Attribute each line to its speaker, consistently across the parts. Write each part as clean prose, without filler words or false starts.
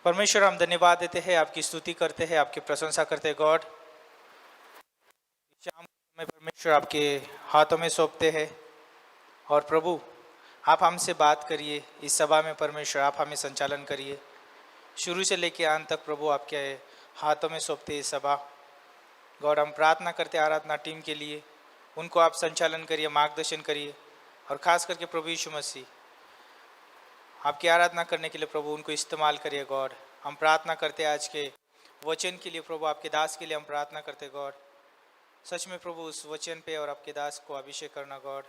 Speaker 1: परमेश्वर, हम धन्यवाद देते हैं, आपकी स्तुति करते हैं, आपकी प्रशंसा करते हैं। गॉड, शाम में परमेश्वर आपके हाथों में सौंपते हैं। और प्रभु, आप हमसे बात करिए इस सभा में। परमेश्वर, आप हमें संचालन करिए शुरू से लेकर अंत तक। प्रभु, आपके हाथों में सौंपते इस सभा। गॉड, हम प्रार्थना करते आराधना टीम के लिए, उनको आप संचालन करिए, मार्गदर्शन करिए। और खास करके प्रभु यीशु मसीह, आपकी आराधना करने के लिए प्रभु उनको इस्तेमाल करिए। गॉड, हम प्रार्थना करते आज के वचन के लिए प्रभु, आपके दास के लिए हम प्रार्थना करते। गॉड, सच में प्रभु उस वचन पे और आपके दास को अभिषेक करना गॉड,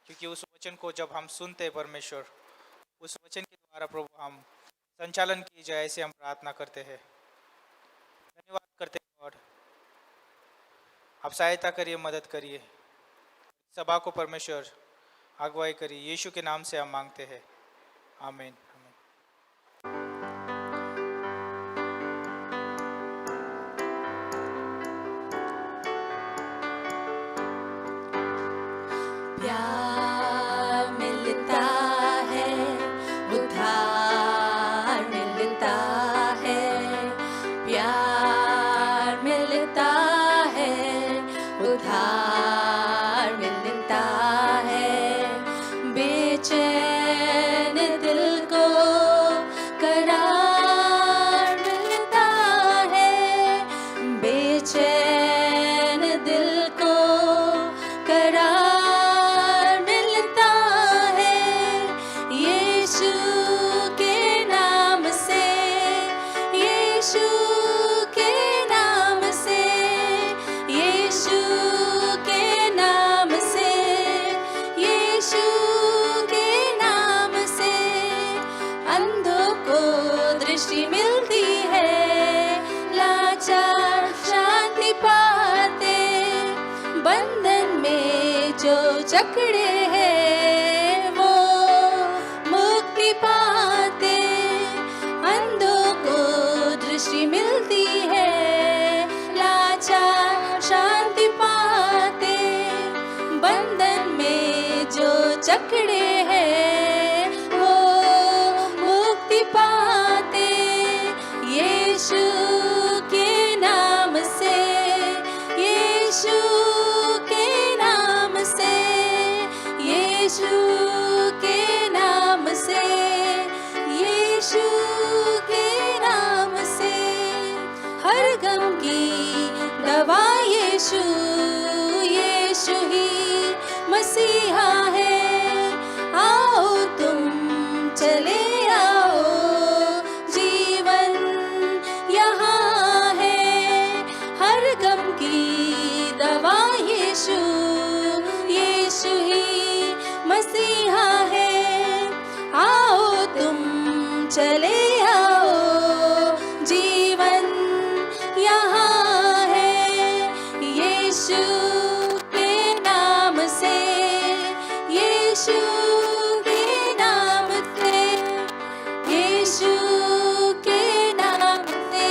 Speaker 1: क्योंकि उस वचन को जब हम सुनते हैं परमेश्वर, उस वचन के द्वारा प्रभु हम संचालन किए जाए, ऐसे हम प्रार्थना करते हैं। धन्यवाद करते हैं गॉड, आप सहायता करिए, मदद करिए, सभा को परमेश्वर अगुवाई करिए। यीशु के नाम से हम मांगते हैं, आमीन।
Speaker 2: प्यार मिलता है, उद्धार मिलता है। प्यार मिलता है, उद्धार मिलता है। बेचैन दिल को करार मिलता है। बेचैन दिल को करार मिलता है। यीशु के नाम से, यीशु के नाम से, यीशु के नाम से, यीशु के नाम से अंधों को दृष्टि मिलती है। लाचार शांति पाते, बंधन में जो जकड़े हैं वो मुक्ति पाते। अंधों को दृष्टि मिलती है, लाचार शांति पाते, बंधन में जो जकड़े हैं वो मुक्ति पाते। यीशु के नाम से, यीशु के नाम से, यीशु के नाम से, यीशु के नाम से हर गम की दवा यीशु, यीशु ही मसीहा है। आओ तुम चले आओ, जीवन यहाँ है। हर गम की दवा यीशु, यीशु ही मसीहा है। आओ तुम चले आओ, जीवन यहाँ है। यीशु के नाम से, यीशु के नाम से, यीशु के नाम से,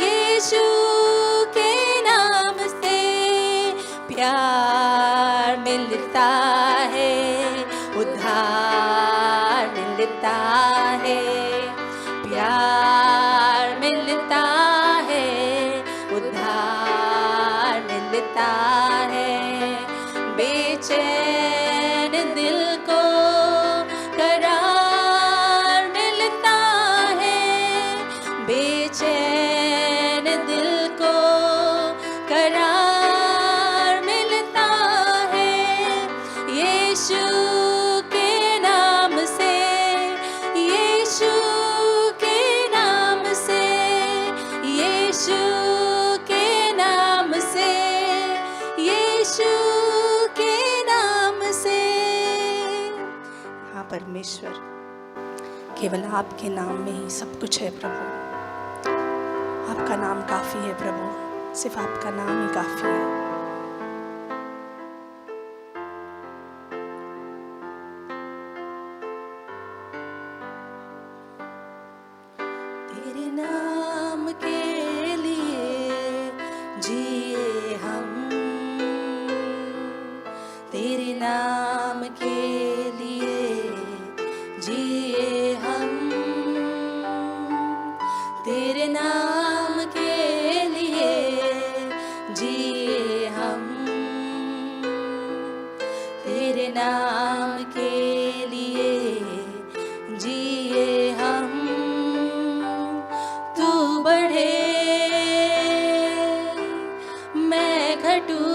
Speaker 2: यीशु के नाम से प्यार मिलता है, उद्धार मिलता है। प्यार मिलता है, उद्धार मिलता है। बेचैन दिल को करार मिलता है। बेचैन दिल को करार मिलता है। यीशु के नाम से, यीशु के नाम से, यीशु के नाम से, यीशु के नाम से।
Speaker 3: हाँ परमेश्वर, केवल आपके नाम में ही सब कुछ है प्रभु। आपका नाम काफ़ी है प्रभु, सिर्फ आपका नाम ही काफ़ी है।
Speaker 2: तेरे नाम के लिए जिए हम, तेरे नाम के लिए जिए हम। नाम के लिए जिए हम, तेरे नाम के लिए जिए हम। तू बढ़े मैं घटूं,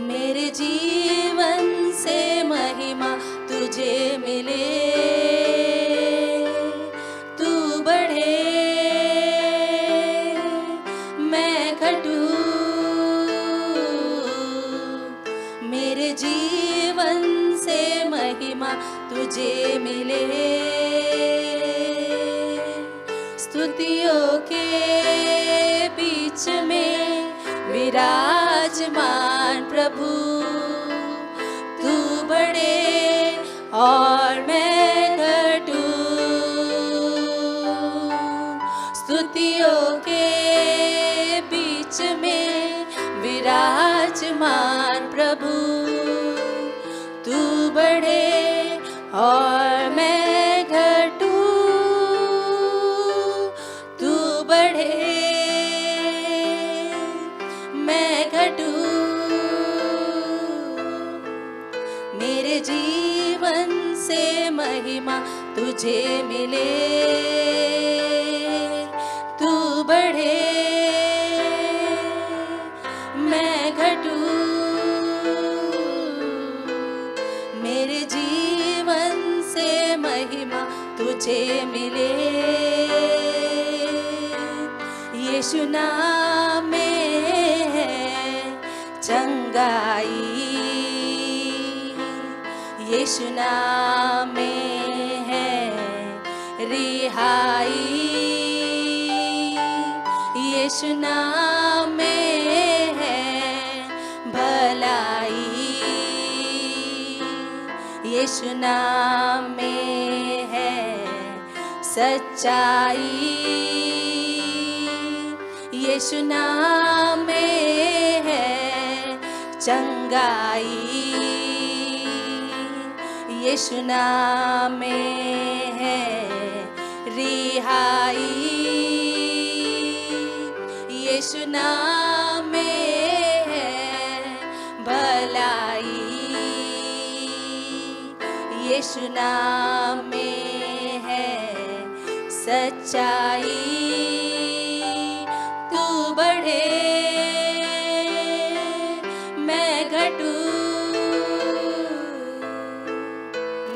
Speaker 2: मेरे जीवन से महिमा तुझे मिले। तू बढ़े मैं घटूं, मेरे जीवन से महिमा तुझे मिले। स्तुतियों के बीच में विराजमान प्रभु, तू बढ़े और मैं घटूं। स्तुतियों के बीच में विराजमान प्रभु, तू बढ़े और मैं घटूं। तू बढ़े मैं घटूं, मेरे जीवन से महिमा तुझे मिले। तू बढ़े मैं घटूं, मेरे जीवन से महिमा तुझे मिले। यीशु नाम में है चंगाई, यीशु नाम में है रिहाई, यीशु नाम में है भलाई, यीशु नाम में है सच्चाई, यीशु नाम में है चंगाई, यीशु नाम में है रिहाई, यीशु नाम में है भलाई, यीशु नाम में है सच्चाई। तू बढ़े मैं घटूं,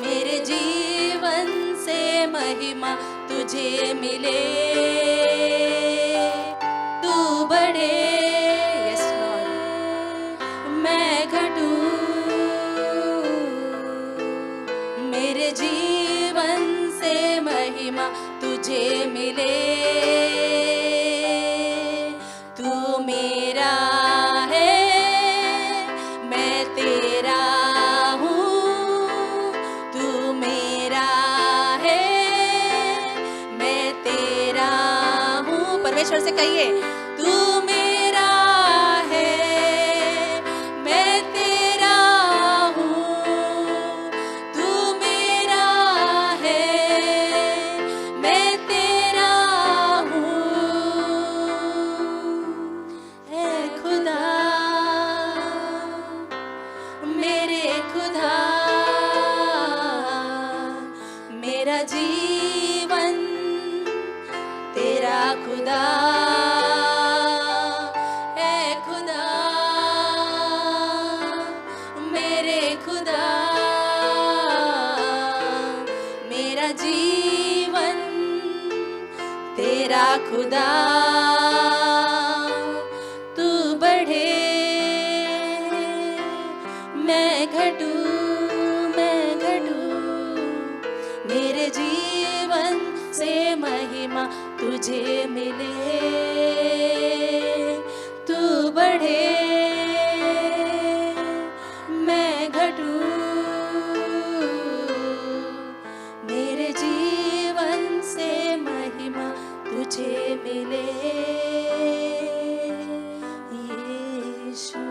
Speaker 2: मेरे जीवन से महिमा तुझे मिले। तू बढ़े यस लॉर्ड मैं घटूं, मेरे जीवन से महिमा तुझे मिले। तू मेरा है मैं तेरा हूँ, तू मेरा है मैं तेरा हूँ। परमेश्वर से कहिए तू मेरा है मैं तेरा हूँ, तू मेरा है मैं तेरा हूँ। है खुदा मेरे खुदा, मेरा जीवन तेरा खुदा है। खुदा मेरे खुदा, मेरा जीवन तेरा खुदा। तू बढ़े मैं घटूं, मैं घटूं, मेरे जीवन से महिमा तुझे मिले। तू बढ़े मैं घटूं, मेरे जीवन से महिमा तुझे मिले। यीशु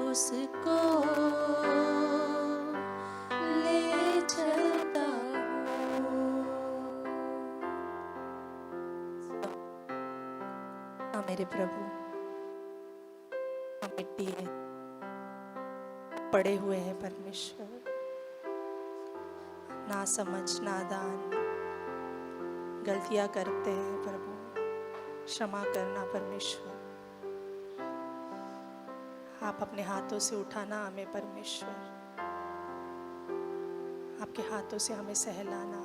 Speaker 2: उसको ले चलता हूँ।
Speaker 3: हाँ मेरे प्रभु, हम मिट्टी है, पड़े हुए हैं परमेश्वर, ना समझ नादान, गलतियां करते हैं प्रभु, क्षमा करना परमेश्वर। आप अपने हाथों से उठाना हमें परमेश्वर, आपके हाथों से हमें सहलाना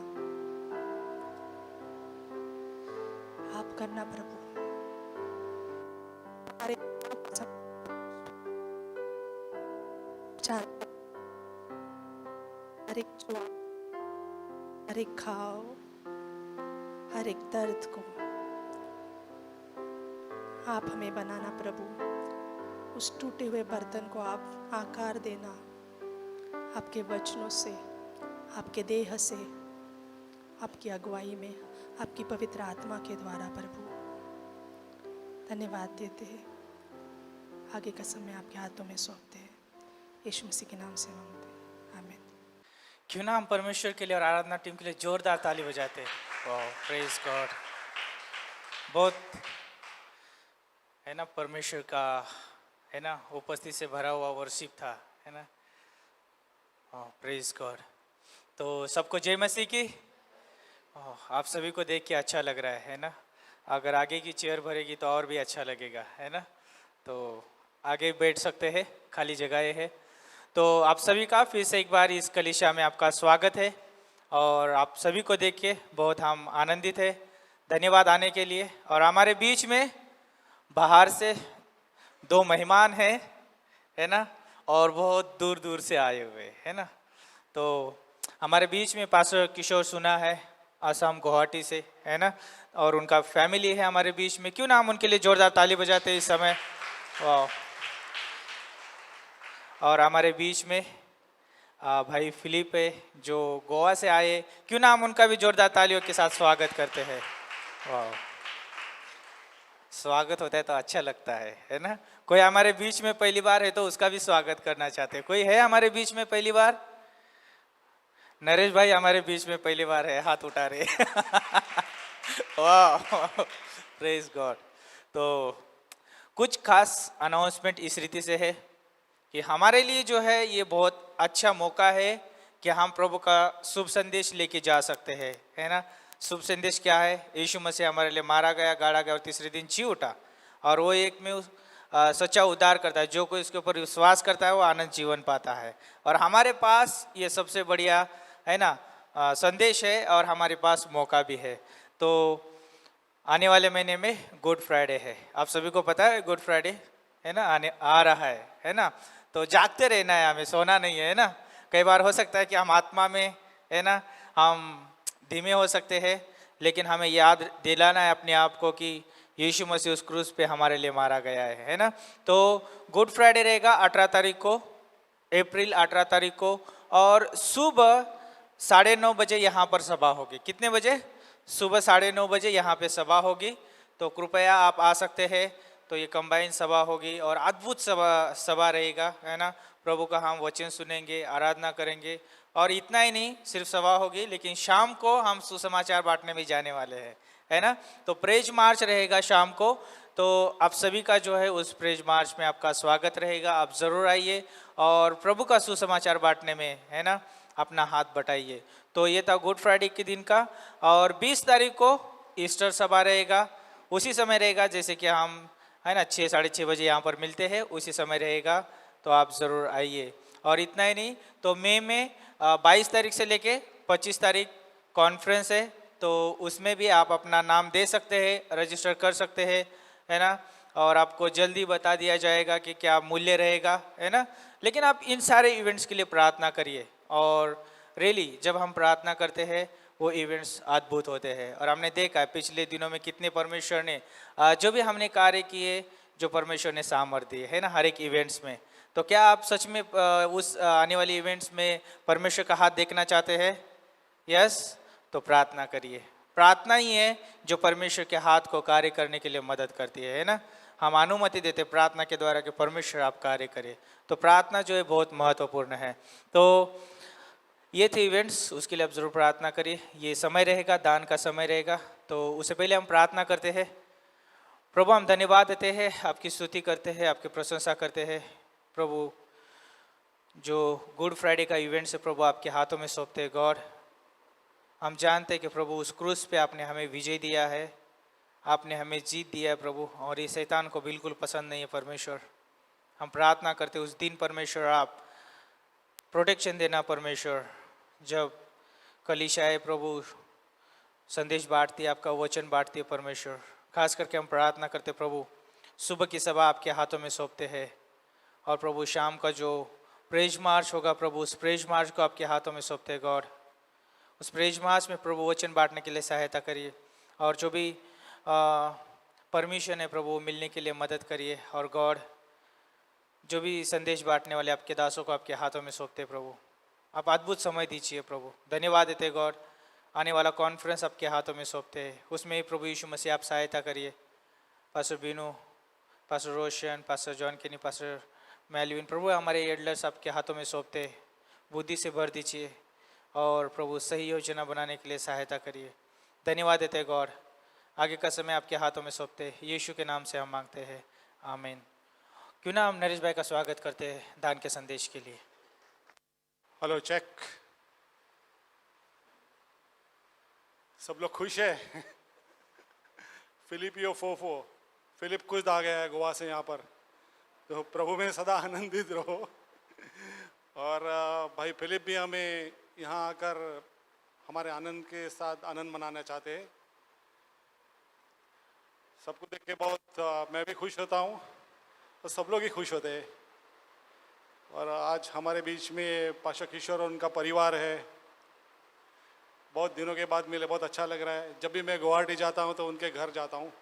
Speaker 3: आप करना प्रभु। हमारे हर एक जुआ, हर एक घाव, हर एक दर्द को आप हमें बनाना प्रभु। उस टूटे हुए बर्तन को आप आकार देना आपके वचनों से, आपके देह से, आपकी अगुवाई में, आपकी पवित्र आत्मा के द्वारा प्रभु। धन्यवाद देते हैं, आगे का समय आपके हाथों में सौंपते हैं, यीशु मसीह के नाम से मांगते हैं, आमीन।
Speaker 1: क्यों ना हम परमेश्वर के लिए और आराधना टीम के लिए जोरदार ताली बजाते हैं। वाह, प्रेज गॉड। बहुत है ना, परमेश्वर का है ना उपस्थिति से भरा हुआ वर्शिप था, है ना। Praise God. तो सबको जय मसीह की। आप सभी को देख के अच्छा लग रहा है ना। अगर आगे की चेयर भरेगी तो और भी अच्छा लगेगा, है ना। तो आगे बैठ सकते हैं, खाली जगह है। तो आप सभी का फिर से एक बार इस कलीसिया में आपका स्वागत है और आप सभी को देख के बहुत हम आनंदित है। धन्यवाद आने के लिए। और हमारे बीच में बाहर से 2 मेहमान हैं, है ना, और बहुत दूर दूर से आए हुए, है ना। तो हमारे बीच में पास्टर किशोर सुना है, आसाम गुवाहाटी से, है ना, और उनका फैमिली है हमारे बीच में। क्यों ना हम उनके लिए जोरदार ताली बजाते हैं इस समय। वाह। और हमारे बीच में भाई फिलिप है जो गोवा से आए। क्यों ना हम उनका भी जोरदार तालियों के साथ स्वागत करते हैं। वाह, स्वागत होता है तो अच्छा लगता है ना। कोई हमारे बीच में पहली बार है तो उसका भी स्वागत करना चाहते हैं। कोई है हमारे बीच में पहली बार? नरेश भाई हमारे बीच में पहली बार है, हाथ उठा रहे। वाह, प्रेज गॉड। तो कुछ खास अनाउंसमेंट इस रीति से है कि हमारे लिए जो है ये बहुत अच्छा मौका है कि हम प्रभु का शुभ संदेश लेके जा सकते हैं, है ना। शुभ संदेश क्या है? यीशु मसीह हमारे लिए मारा गया, गाड़ा गया और तीसरे दिन जी उठा, और वो एक में सच्चा उद्धार करता है। जो कोई इसके ऊपर विश्वास करता है वो आनंद जीवन पाता है। और हमारे पास ये सबसे बढ़िया है ना संदेश है, और हमारे पास मौका भी है। तो आने वाले महीने में गुड फ्राइडे है, आप सभी को पता है गुड फ्राइडे है ना, आने आ रहा है ना। तो जागते रहना है, हमें सोना नहीं है ना। कई बार हो सकता है कि हम आत्मा में है ना हम धीमे हो सकते हैं, लेकिन हमें याद दिलाना है अपने आप को कि यीशु मसीह उस क्रूस पे हमारे लिए मारा गया है ना। तो गुड फ्राइडे रहेगा 18 तारीख को, अप्रैल 18 तारीख को, और सुबह 9:30 बजे यहाँ पर सभा होगी। कितने बजे? सुबह 9:30 बजे यहाँ पे सभा होगी। तो कृपया आप आ सकते हैं। तो ये कंबाइन सभा होगी और अद्भुत सभा रहेगा, है ना। प्रभु का हम वचन सुनेंगे, आराधना करेंगे, और इतना ही नहीं सिर्फ सभा होगी, लेकिन शाम को हम सुसमाचार बांटने भी जाने वाले हैं, है ना। तो प्रेज मार्च रहेगा शाम को। तो आप सभी का जो है उस प्रेज मार्च में आपका स्वागत रहेगा। आप ज़रूर आइए और प्रभु का सुसमाचार बांटने में है ना अपना हाथ बटाइए। तो ये था गुड फ्राइडे के दिन का। और 20 तारीख को ईस्टर सभा रहेगा। उसी समय रहेगा जैसे कि हम है ना 6 साढ़े 6 बजे यहाँ पर मिलते हैं, उसी समय रहेगा। तो आप ज़रूर आइए। और इतना ही नहीं, तो मई में 22 तारीख से लेके 25 तारीख कॉन्फ्रेंस है। तो उसमें भी आप अपना नाम दे सकते हैं, रजिस्टर कर सकते हैं, है ना। और आपको जल्दी बता दिया जाएगा कि क्या मूल्य रहेगा, है ना। लेकिन आप इन सारे इवेंट्स के लिए प्रार्थना करिए। और रियली जब हम प्रार्थना करते हैं वो इवेंट्स अद्भुत होते हैं। और हमने देखा है पिछले दिनों में कितने परमेश्वर ने जो भी हमने कार्य किए, जो परमेश्वर ने सामर्थ्य दिए, है ना, हर एक इवेंट्स में। तो क्या आप सच में उस आने वाली इवेंट्स में परमेश्वर का हाथ देखना चाहते हैं? यस, तो प्रार्थना करिए। प्रार्थना ही है जो परमेश्वर के हाथ को कार्य करने के लिए मदद करती है ना। हम अनुमति देते प्रार्थना के द्वारा कि परमेश्वर आप कार्य करें। तो प्रार्थना जो है बहुत महत्वपूर्ण है। तो ये थे इवेंट्स, उसके लिए आप ज़रूर प्रार्थना करिए। ये समय रहेगा, दान का समय रहेगा। तो उससे पहले हम प्रार्थना करते हैं। प्रभु हम धन्यवाद देते हैं, आपकी स्तुति करते हैं, आपकी प्रशंसा करते हैं। प्रभु जो गुड फ्राइडे का इवेंट है प्रभु आपके हाथों में सौंपते हैं। गॉड हम जानते हैं कि प्रभु उस क्रूस पे आपने हमें विजय दिया है, आपने हमें जीत दिया है प्रभु, और ये शैतान को बिल्कुल पसंद नहीं है परमेश्वर। हम प्रार्थना करते उस दिन परमेश्वर आप प्रोटेक्शन देना परमेश्वर, जब कलीसियाएं प्रभु संदेश बांटती है, आपका वचन बांटती है परमेश्वर। खास करके हम प्रार्थना करते प्रभु सुबह की सभा आपके हाथों में सौंपते हैं, और प्रभु शाम का जो प्रेज मार्च होगा प्रभु उस प्रेज मार्च को आपके हाथों में सौंपते हैं। गॉड उस प्रेज मार्च में प्रभु वचन बांटने के लिए सहायता करिए, और जो भी परमिशन है प्रभु मिलने के लिए मदद करिए। और गॉड जो भी संदेश बांटने वाले आपके दासों को आपके हाथों में सौंपते हैं प्रभु, आप अद्भुत समय दीजिए प्रभु। धन्यवाद देते गॉड। आने वाला कॉन्फ्रेंस आपके हाथों में सौंपते हैं, उसमें ही प्रभु यीशु मसीह आप सहायता करिए। पास्टर बीनू, पास्टर रोशन, पास्टर जॉन केनी, पास्टर मेलविन, प्रभु हमारे एडलर्स आपके हाथों में सौंपते हैं, बुद्धि से भर दीजिए और प्रभु सही योजना बनाने के लिए सहायता करिए। धन्यवाद देते हैं गॉड। आगे का समय आपके हाथों में सौंपते हैं, यीशु के नाम से हम मांगते हैं, आमीन। क्यों ना हम नरेश भाई का स्वागत करते हैं दान के संदेश के लिए।
Speaker 4: हेलो चेक, सब लोग खुश है? फिलिपियो 4:4, फिलिप खुद आ गया है गोवा से यहाँ पर, तो प्रभु में सदा आनंदित रहो। और भाई फिलिप भी हमें यहाँ आकर हमारे आनंद के साथ आनंद मनाना चाहते हैं। सबको देख के बहुत मैं भी खुश होता हूँ और सब लोग ही खुश होते हैं। और आज हमारे बीच में पाशा किशोर और उनका परिवार है, बहुत दिनों के बाद मिले, बहुत अच्छा लग रहा है। जब भी मैं गुवाहाटी जाता हूँ तो उनके घर जाता हूँ,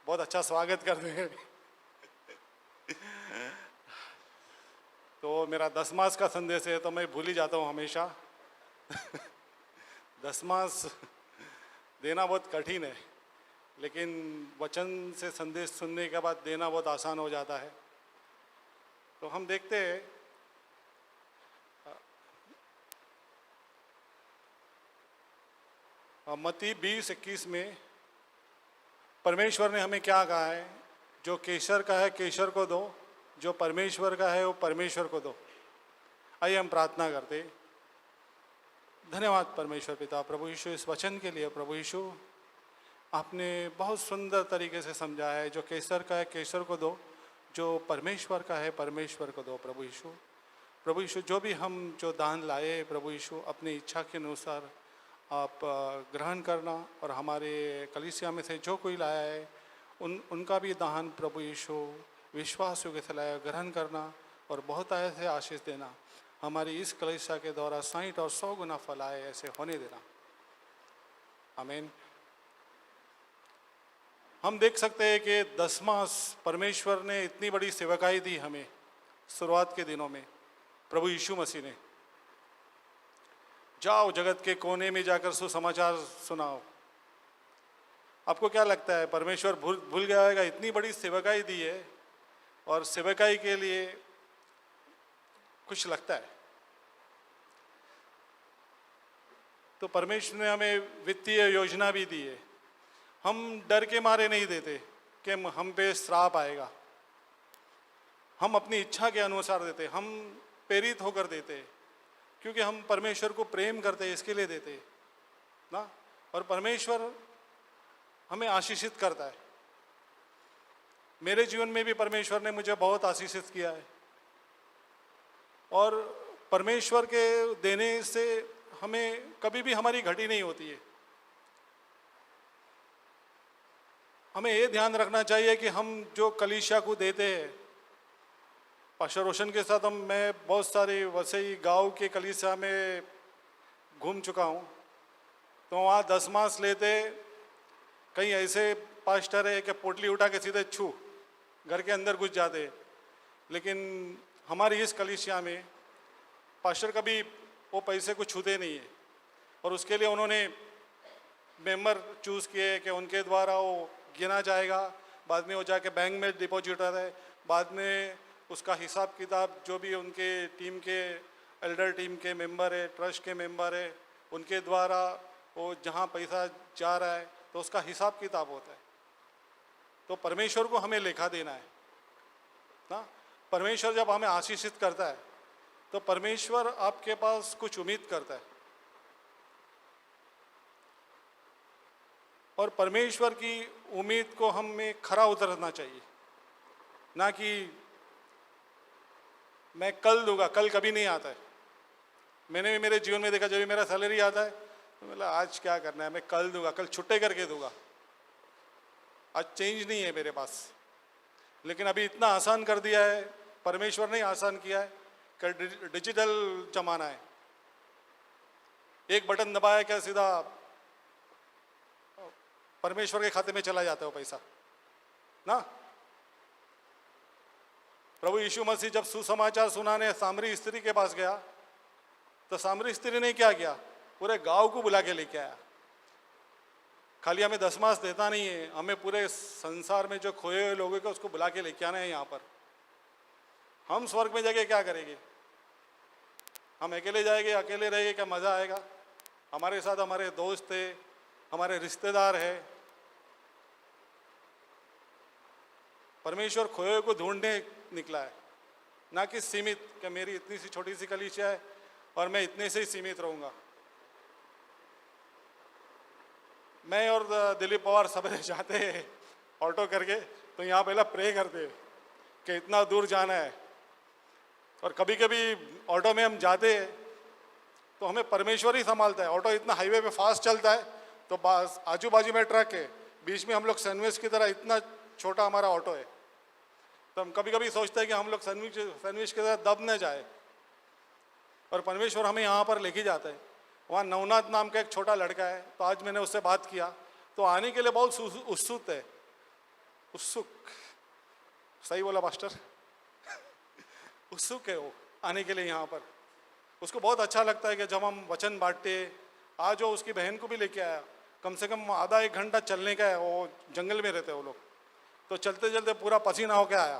Speaker 4: बहुत अच्छा स्वागत करते हैं। तो मेरा दसमास का संदेश है तो मैं भूल ही जाता हूँ हमेशा। दसमास देना बहुत कठिन है, लेकिन वचन से संदेश सुनने के बाद देना बहुत आसान हो जाता है। तो हम देखते हैं मत्ती 20:21 में परमेश्वर ने हमें क्या कहा है, जो केसर का है केसर को दो, जो परमेश्वर का है वो परमेश्वर को दो। आइए हम प्रार्थना करते। धन्यवाद परमेश्वर पिता, प्रभु यीशु इस वचन के लिए। प्रभु यीशु आपने बहुत सुंदर तरीके से समझाया है, जो केसर का है केसर को दो, जो परमेश्वर का है परमेश्वर को दो। प्रभु यीशु जो भी हम जो दान लाए प्रभु यीशु अपनी इच्छा के अनुसार आप ग्रहण करना, और हमारे कलीसिया में से जो कोई लाया है उनका भी दान प्रभु यीशु विश्वास योग्य से लाया ग्रहण करना, और बहुत ऐसे आशीष देना। हमारी इस कलीसिया के द्वारा 60 और 100 गुना फल आए, ऐसे होने देना। आमीन। हम देख सकते हैं कि दसमास परमेश्वर ने इतनी बड़ी सेवकाई दी हमें शुरुआत के दिनों में। प्रभु यीशु मसीह ने, जाओ जगत के कोने में जाकर सुसमाचार सुनाओ। आपको क्या लगता है परमेश्वर भूल गया होगा? इतनी बड़ी सेवकाई दी है, और सेवकाई के लिए कुछ लगता है तो परमेश्वर ने हमें वित्तीय योजना भी दी है। हम डर के मारे नहीं देते कि हम पे श्राप आएगा, हम अपनी इच्छा के अनुसार देते, हम प्रेरित होकर देते, क्योंकि हम परमेश्वर को प्रेम करते, इसके लिए देते ना। और परमेश्वर हमें आशीषित करता है। मेरे जीवन में भी परमेश्वर ने मुझे बहुत आशीषित किया है, और परमेश्वर के देने से हमें कभी भी हमारी घटी नहीं होती है। हमें ये ध्यान रखना चाहिए कि हम जो कलीसिया को देते हैं, पास्टर रोशन के साथ मैं बहुत सारे वसई गांव के कलीसिया में घूम चुका हूँ, तो वहाँ 10 मास लेते। कई ऐसे पास्टर है कि पोटली उठा के सीधे छू घर के अंदर घुस जाते, लेकिन हमारी इस कलीसिया में पास्टर कभी वो पैसे को छूते नहीं है, और उसके लिए उन्होंने मेंबर चूज़ किए कि उनके द्वारा वो गिना जाएगा बाद में वो जाके बैंक में डिपॉजिटर है, बाद में उसका हिसाब किताब जो भी उनके टीम के एल्डर टीम के मेंबर है, ट्रस्ट के मेंबर है, उनके द्वारा वो जहाँ पैसा जा रहा है तो उसका हिसाब किताब होता है। तो परमेश्वर को हमें लेखा देना है ना। परमेश्वर जब हमें आशीषित करता है तो परमेश्वर आपके पास कुछ उम्मीद करता है, और परमेश्वर की उम्मीद को हमें खरा उतरना चाहिए, ना कि मैं कल दूंगा। कल कभी नहीं आता है। मैंने भी मेरे जीवन में देखा, जब भी मेरा सैलरी आता है तो बोला आज क्या करना है, मैं कल दूंगा, कल छुट्टे करके दूंगा, आज चेंज नहीं है मेरे पास। लेकिन अभी इतना आसान कर दिया है, परमेश्वर ने आसान किया है कि डिजिटल जमाना है। एक बटन दबाया क्या सीधा परमेश्वर के खाते में चला जाता है वो पैसा ना। प्रभु यीशु मसीह जब सुसमाचार सुनाने सामरी स्त्री के पास गया तो सामरी स्त्री ने क्या किया, पूरे गांव को बुला के लेके आया। खाली हमें दशमास देता नहीं है, हमें पूरे संसार में जो खोए हुए लोगों को उसको बुला के लेके आना है यहाँ पर। हम स्वर्ग में जाके क्या करेंगे? हम अकेले जाएंगे, अकेले रहेंगे, क्या मज़ा आएगा? हमारे साथ हमारे दोस्त है, हमारे रिश्तेदार है। परमेश्वर खोए हुए को ढूंढने निकला है, ना कि सीमित कि मेरी इतनी सी छोटी सी कलीसिया है और मैं इतने से ही सीमित रहूँगा। मैं और दिलीप पवार सवेरे जाते हैं ऑटो करके, तो यहाँ पहला प्रे करते हैं कि इतना दूर जाना है। और कभी कभी ऑटो में हम जाते हैं तो हमें परमेश्वर ही संभालता है। ऑटो इतना हाईवे पे फास्ट चलता है तो आजू बाजू में ट्रक है, बीच में हम लोग सैंडविच की तरह, इतना छोटा हमारा ऑटो है। तो हम कभी कभी सोचते हैं कि हम लोग सैंडविच की तरह दब न जाए, और परमेश्वर हमें यहाँ पर लेके जाता है। वहाँ नवनाथ नाम का एक छोटा लड़का है, तो आज मैंने उससे बात किया तो आने के लिए बहुत उत्सुक है। उत्सुक, सही बोला मास्टर? उत्सुक है वो आने के लिए यहाँ पर। उसको बहुत अच्छा लगता है कि जब हम वचन बांटते। आज वो उसकी बहन को भी लेके आया, कम से कम आधा एक घंटा चलने का है। वो जंगल में रहते हैं वो लोग, तो चलते चलते पूरा पसीना होके आया।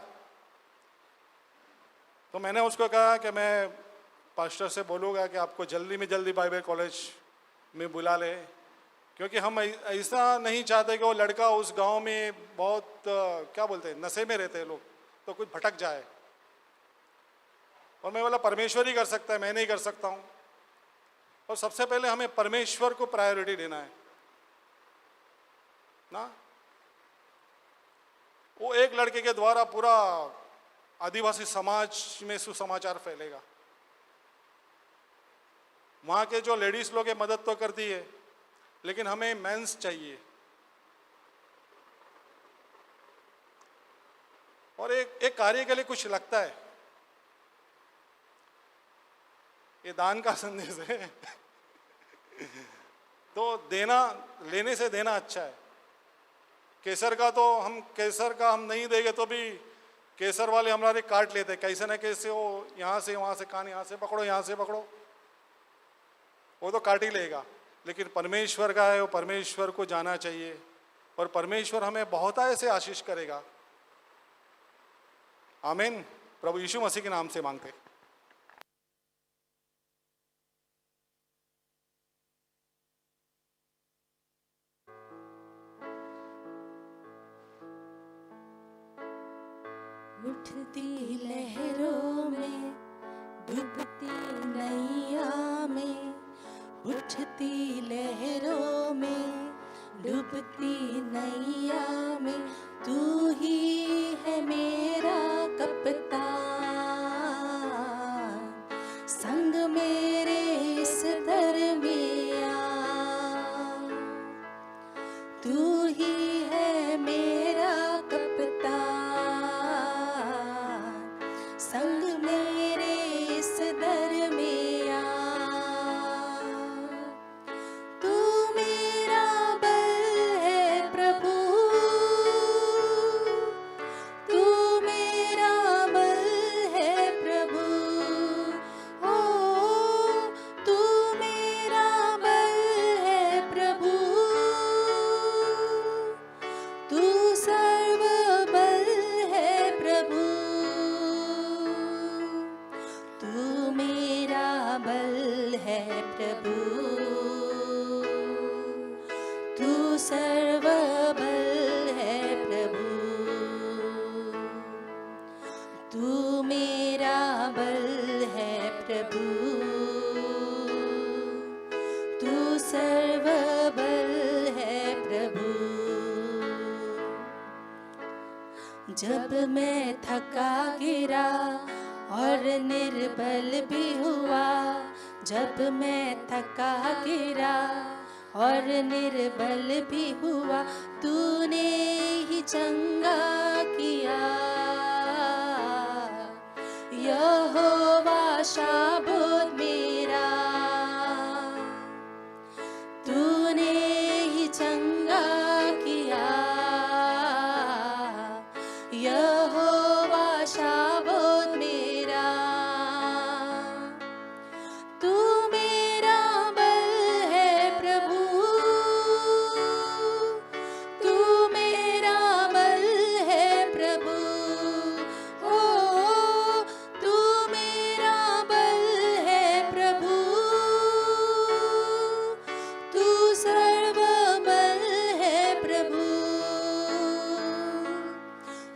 Speaker 4: तो मैंने उसको कहा कि मैं पास्टर से बोलूँगा कि आपको जल्दी में जल्दी बाइबल कॉलेज में बुला ले, क्योंकि हम ऐसा नहीं चाहते कि वो लड़का उस गांव में बहुत क्या बोलते हैं, नशे में रहते हैं लोग, तो कुछ भटक जाए। और मैं बोला परमेश्वर ही कर सकता है, मैं नहीं कर सकता हूँ। और सबसे पहले हमें परमेश्वर को प्रायोरिटी देना है ना। वो एक लड़के के द्वारा पूरा आदिवासी समाज में सुसमाचार फैलेगा। वहाँ के जो लेडीज लोग मदद तो करती है, लेकिन हमें मेंस चाहिए। और एक कार्य के लिए कुछ लगता है। ये दान का संदेश है। तो देना, लेने से देना अच्छा है। केसर का हम नहीं देंगे तो भी केसर वाले हमारे काट लेते, कैसे ना कैसे वो यहाँ से वहाँ से कान, यहाँ से पकड़ो, यहाँ से पकड़ो, वो तो काट ही लेगा। लेकिन परमेश्वर का है, वो परमेश्वर को जाना चाहिए, और परमेश्वर हमें बहुत ऐसे आशीष करेगा। आमीन। प्रभु यीशु मसीह के नाम से मांगते।
Speaker 2: उठती लहरों में, डूबती नैया में, उठती लहरों में, डूबती नैया में, तू ही है मेरा कप्तान, संग मेरे इस दरमियाँ, तू ही है मेरा कप्तान, संग मेरे इस दरमियाँ, तू मेरा बल है प्रभु, तू मेरा बल है प्रभु, ओ है प्रभु, तू सर्वबल है प्रभु, तू मेरा बल है प्रभु, तू सर्वबल है प्रभु। जब मैं थका गिरा और निर्बल भी हुआ, जब मैं थका गिरा और निर्बल भी हुआ, तूने ही चंगा किया। यहोवा शाबोत मेरा, तूने ही चंगा किया। यहोवा शाबोत मेरा, तू मेरा बल है प्रभु, तू मेरा बल है प्रभु, ओ तू मेरा बल है प्रभु, तू सर्वबल है प्रभु,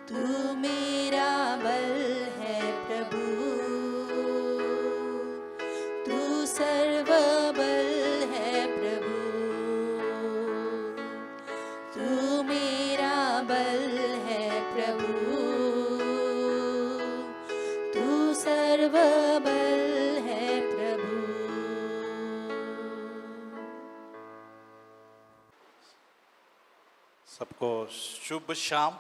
Speaker 2: तू मेरा बल है प्रभु, तू सर्वबल है प्रभु, तू मेरा बल है प्रभु, तू सर्वबल है प्रभु।
Speaker 5: सबको शुभ शाम।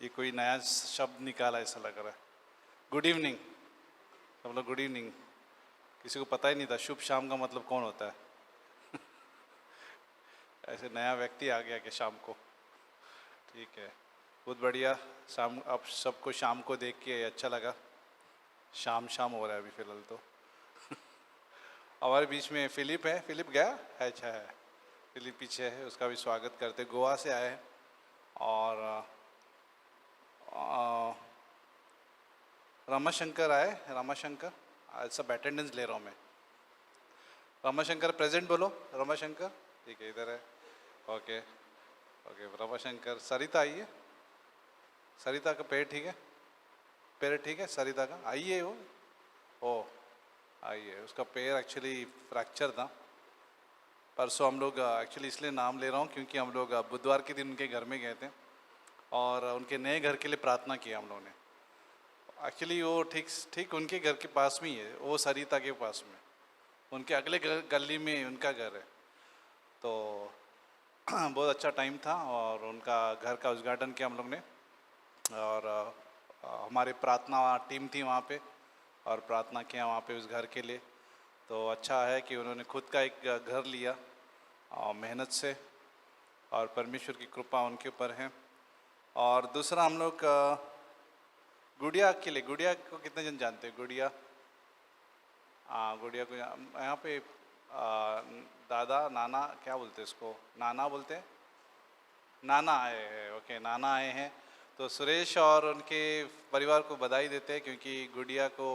Speaker 5: ये कोई नया शब्द निकाला ऐसा लग रहा है। गुड इवनिंग, सब लोग गुड इवनिंग। किसी को पता ही नहीं था शुभ शाम का मतलब कौन होता है। ऐसे नया व्यक्ति आ गया कि शाम को, ठीक है, बहुत बढ़िया। शाम अब सबको शाम को देख के अच्छा लगा। शाम शाम हो रहा है अभी फ़िलहाल तो। हमारे बीच में फिलिप है। फिलिप गया है? अच्छा है, फिलिप पीछे है, उसका भी स्वागत करते। गोवा से आए हैं और रमाशंकर आए। रमाशंकर आज सब अटेंडेंस ले रहा हूँ मैं। रमाशंकर प्रेजेंट बोलो। रमाशंकर ठीक है, इधर है। Okay okay, Ramashankar. सरिता आइए। सरिता का पैर ठीक है? पैर ठीक है सरिता का? आइए वो। ओ आइए, उसका पैर एक्चुअली फ्रैक्चर था। परसों हम लोग एक्चुअली इसलिए नाम ले रहा हूँ क्योंकि हम लोग बुधवार के दिन उनके घर में गए थे और उनके नए घर के लिए प्रार्थना किया हम लोगों ने। एक्चुअली वो ठीक उनके घर के पास में ही है, वो सरिता के पास में, उनके अगले गली में उनका घर है। तो बहुत अच्छा टाइम था और उनका घर का उद्घाटन किया हम लोग ने और हमारे प्रार्थना टीम थी वहाँ पे और प्रार्थना किया वहाँ पे उस घर के लिए। तो अच्छा है कि उन्होंने खुद का एक घर लिया और मेहनत से, और परमेश्वर की कृपा उनके ऊपर है। और दूसरा हम लोग गुड़िया के लिए, गुड़िया को कितने जन जानते हैं? गुड़िया, गुड़िया को यहाँ पे दादा नाना क्या बोलते हैं इसको? नाना बोलते हैं? नाना आए हैं। ओके, नाना आए हैं। तो सुरेश और उनके परिवार को बधाई देते हैं क्योंकि गुड़िया को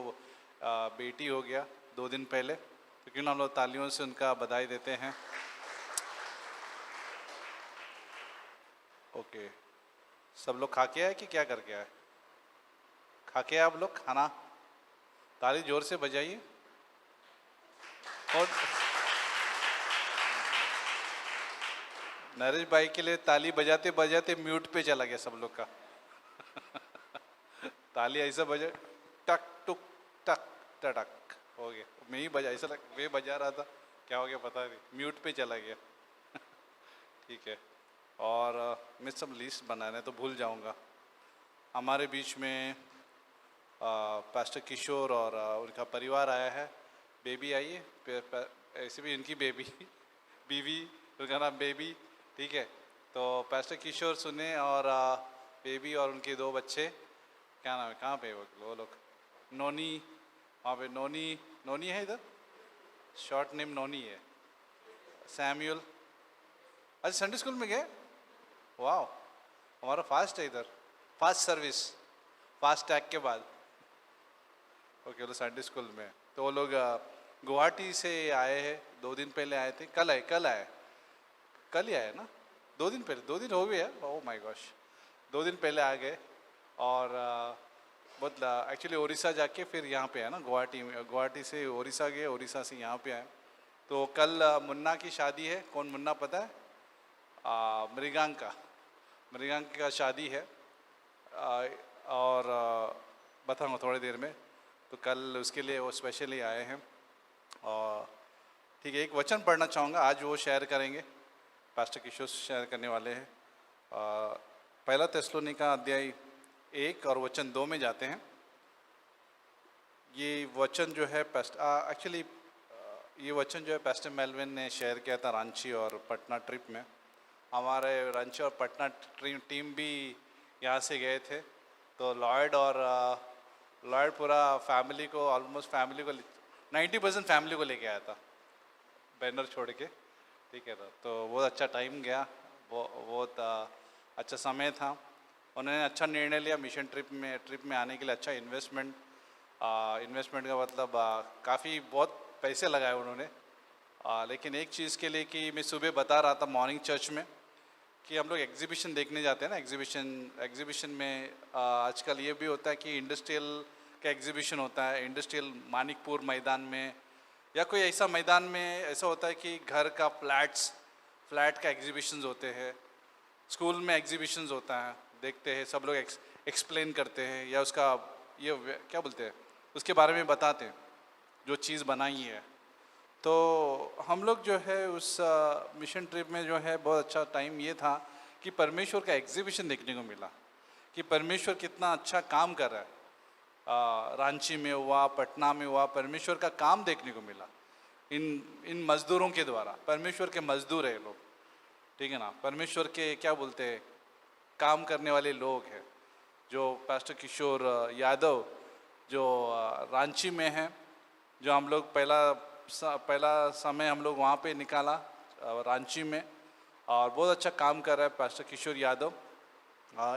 Speaker 5: बेटी हो गया 2 दिन पहले। तो क्यों ना हम लोग तालियों से उनका बधाई देते हैं। ओके, सब लोग खा के आए कि क्या करके आए? खा के आए आप लोग खाना? ताली जोर से बजाइए। और नरेश भाई के लिए ताली बजाते बजाते म्यूट पे चला गया सब लोग का। ताली ऐसा बजा, टक टुक टक टक हो गया। मैं ही बजा, ऐसा मैं बजा रहा था, क्या हो गया पता नहीं, म्यूट पे चला गया। ठीक है। और मैं सब लिस्ट बनाने तो भूल जाऊंगा। हमारे बीच में पास्टर किशोर और उनका परिवार आया है। बेबी आई है, ऐसे भी इनकी बेबी बीवी, उनका नाम बेबी, ठीक है। तो पास्टर किशोर सुने और बेबी और उनके 2 बच्चे, क्या नाम है, कहाँ पे वो लोग? नोनी, वहाँ पे नोनी है इधर, शॉर्ट नेम नोनी है। सैम्यूल आज संडे स्कूल में गए। वाह, हमारा फास्ट है इधर, फास्ट सर्विस, फास्ट टैग के बाद। ओके, वो लोग संडे स्कूल में। तो वो लोग गुवाहाटी से आए हैं, 2 दिन पहले आए थे। कल ही आए ना, 2 दिन पहले, 2 दिन हो गए। ओह माय गॉश, 2 दिन पहले आ गए। और बहुत एक्चुअली उड़ीसा जाके फिर यहाँ पे है ना, गुवाहाटी से उड़ीसा गए, उड़ीसा से यहाँ पे आए। तो कल मुन्ना की शादी है। कौन मुन्ना पता है? मृगांक का शादी है। और बताऊँगा थोड़ी देर में। तो कल उसके लिए वो स्पेशली आए हैं। और ठीक है, एक वचन पढ़ना चाहूँगा, आज वो शेयर करेंगे, पास्टर किशोर शेयर करने वाले हैं। पहला थिस्सलुनीका अध्याय 1 और वचन 2 में जाते हैं। ये वचन जो है एक्चुअली ये वचन जो है पास्टर मेलविन ने शेयर किया था रांची और पटना ट्रिप में। हमारे रांची और पटना टीम भी यहाँ से गए थे। तो लॉयड पूरा फैमिली को, ऑलमोस्ट फैमिली को 90% फैमिली को लेके आया था, बैनर छोड़ के। ठीक है, तो बहुत अच्छा टाइम गया, बहुत अच्छा समय था। उन्होंने अच्छा निर्णय लिया मिशन ट्रिप में आने के लिए। अच्छा इन्वेस्टमेंट का मतलब काफ़ी बहुत पैसे लगाए उन्होंने। लेकिन एक चीज़ के लिए कि मैं सुबह बता रहा था मॉर्निंग चर्च में कि हम लोग एग्जीबिशन देखने जाते हैं ना। एग्जीबिशन में आजकल ये भी होता है कि इंडस्ट्रियल का एग्जीबिशन होता है। इंडस्ट्रियल मानिकपुर मैदान में या कोई ऐसा मैदान में ऐसा होता है कि घर का फ्लैट का एग्जीबिशंस होते हैं। स्कूल में एग्जीबिशंस होता है, देखते हैं, सब लोग एक्सप्लेन करते हैं या उसका ये क्या बोलते हैं, उसके बारे में बताते हैं जो चीज़ बनाई है। तो हम लोग जो है उस मिशन ट्रिप में जो है बहुत अच्छा टाइम ये था कि परमेश्वर का एग्जीबिशन देखने को मिला कि परमेश्वर कितना अच्छा काम कर रहा है। रांची में हुआ, पटना में हुआ, परमेश्वर का काम देखने को मिला इन मज़दूरों के द्वारा। परमेश्वर के मज़दूर है लोग, ठीक है ना, परमेश्वर के क्या बोलते हैं, काम करने वाले लोग हैं। जो पास्टर किशोर यादव जो रांची में हैं, जो हम लोग पहला समय हम लोग वहाँ पे निकाला रांची में, और बहुत अच्छा काम कर रहा है पास्टर किशोर यादव।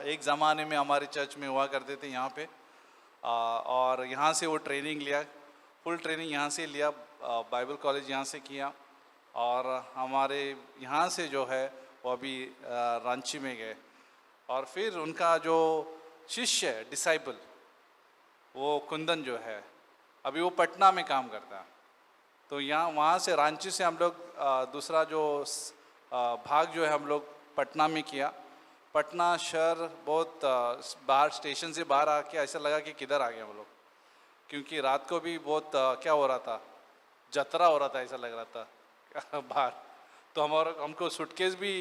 Speaker 5: एक ज़माने में हमारे चर्च में हुआ करते थे यहाँ पे, और यहाँ से वो ट्रेनिंग लिया, फुल ट्रेनिंग यहाँ से लिया, बाइबल कॉलेज यहाँ से किया। और हमारे यहाँ से जो है वो अभी रांची में गए। और फिर उनका जो शिष्य है, डिसाइपल, वो कुंदन जो है, अभी वो पटना में काम करता है। तो वहाँ से रांची से हम लोग दूसरा जो भाग जो है हम लोग पटना में किया। पटना शहर बहुत बाहर, स्टेशन से बाहर आके ऐसा लगा कि किधर आ गए हम लोग, क्योंकि रात को भी बहुत क्या हो रहा था, जतरा हो रहा था, ऐसा लग रहा था बाहर। तो हमको सूटकेस भी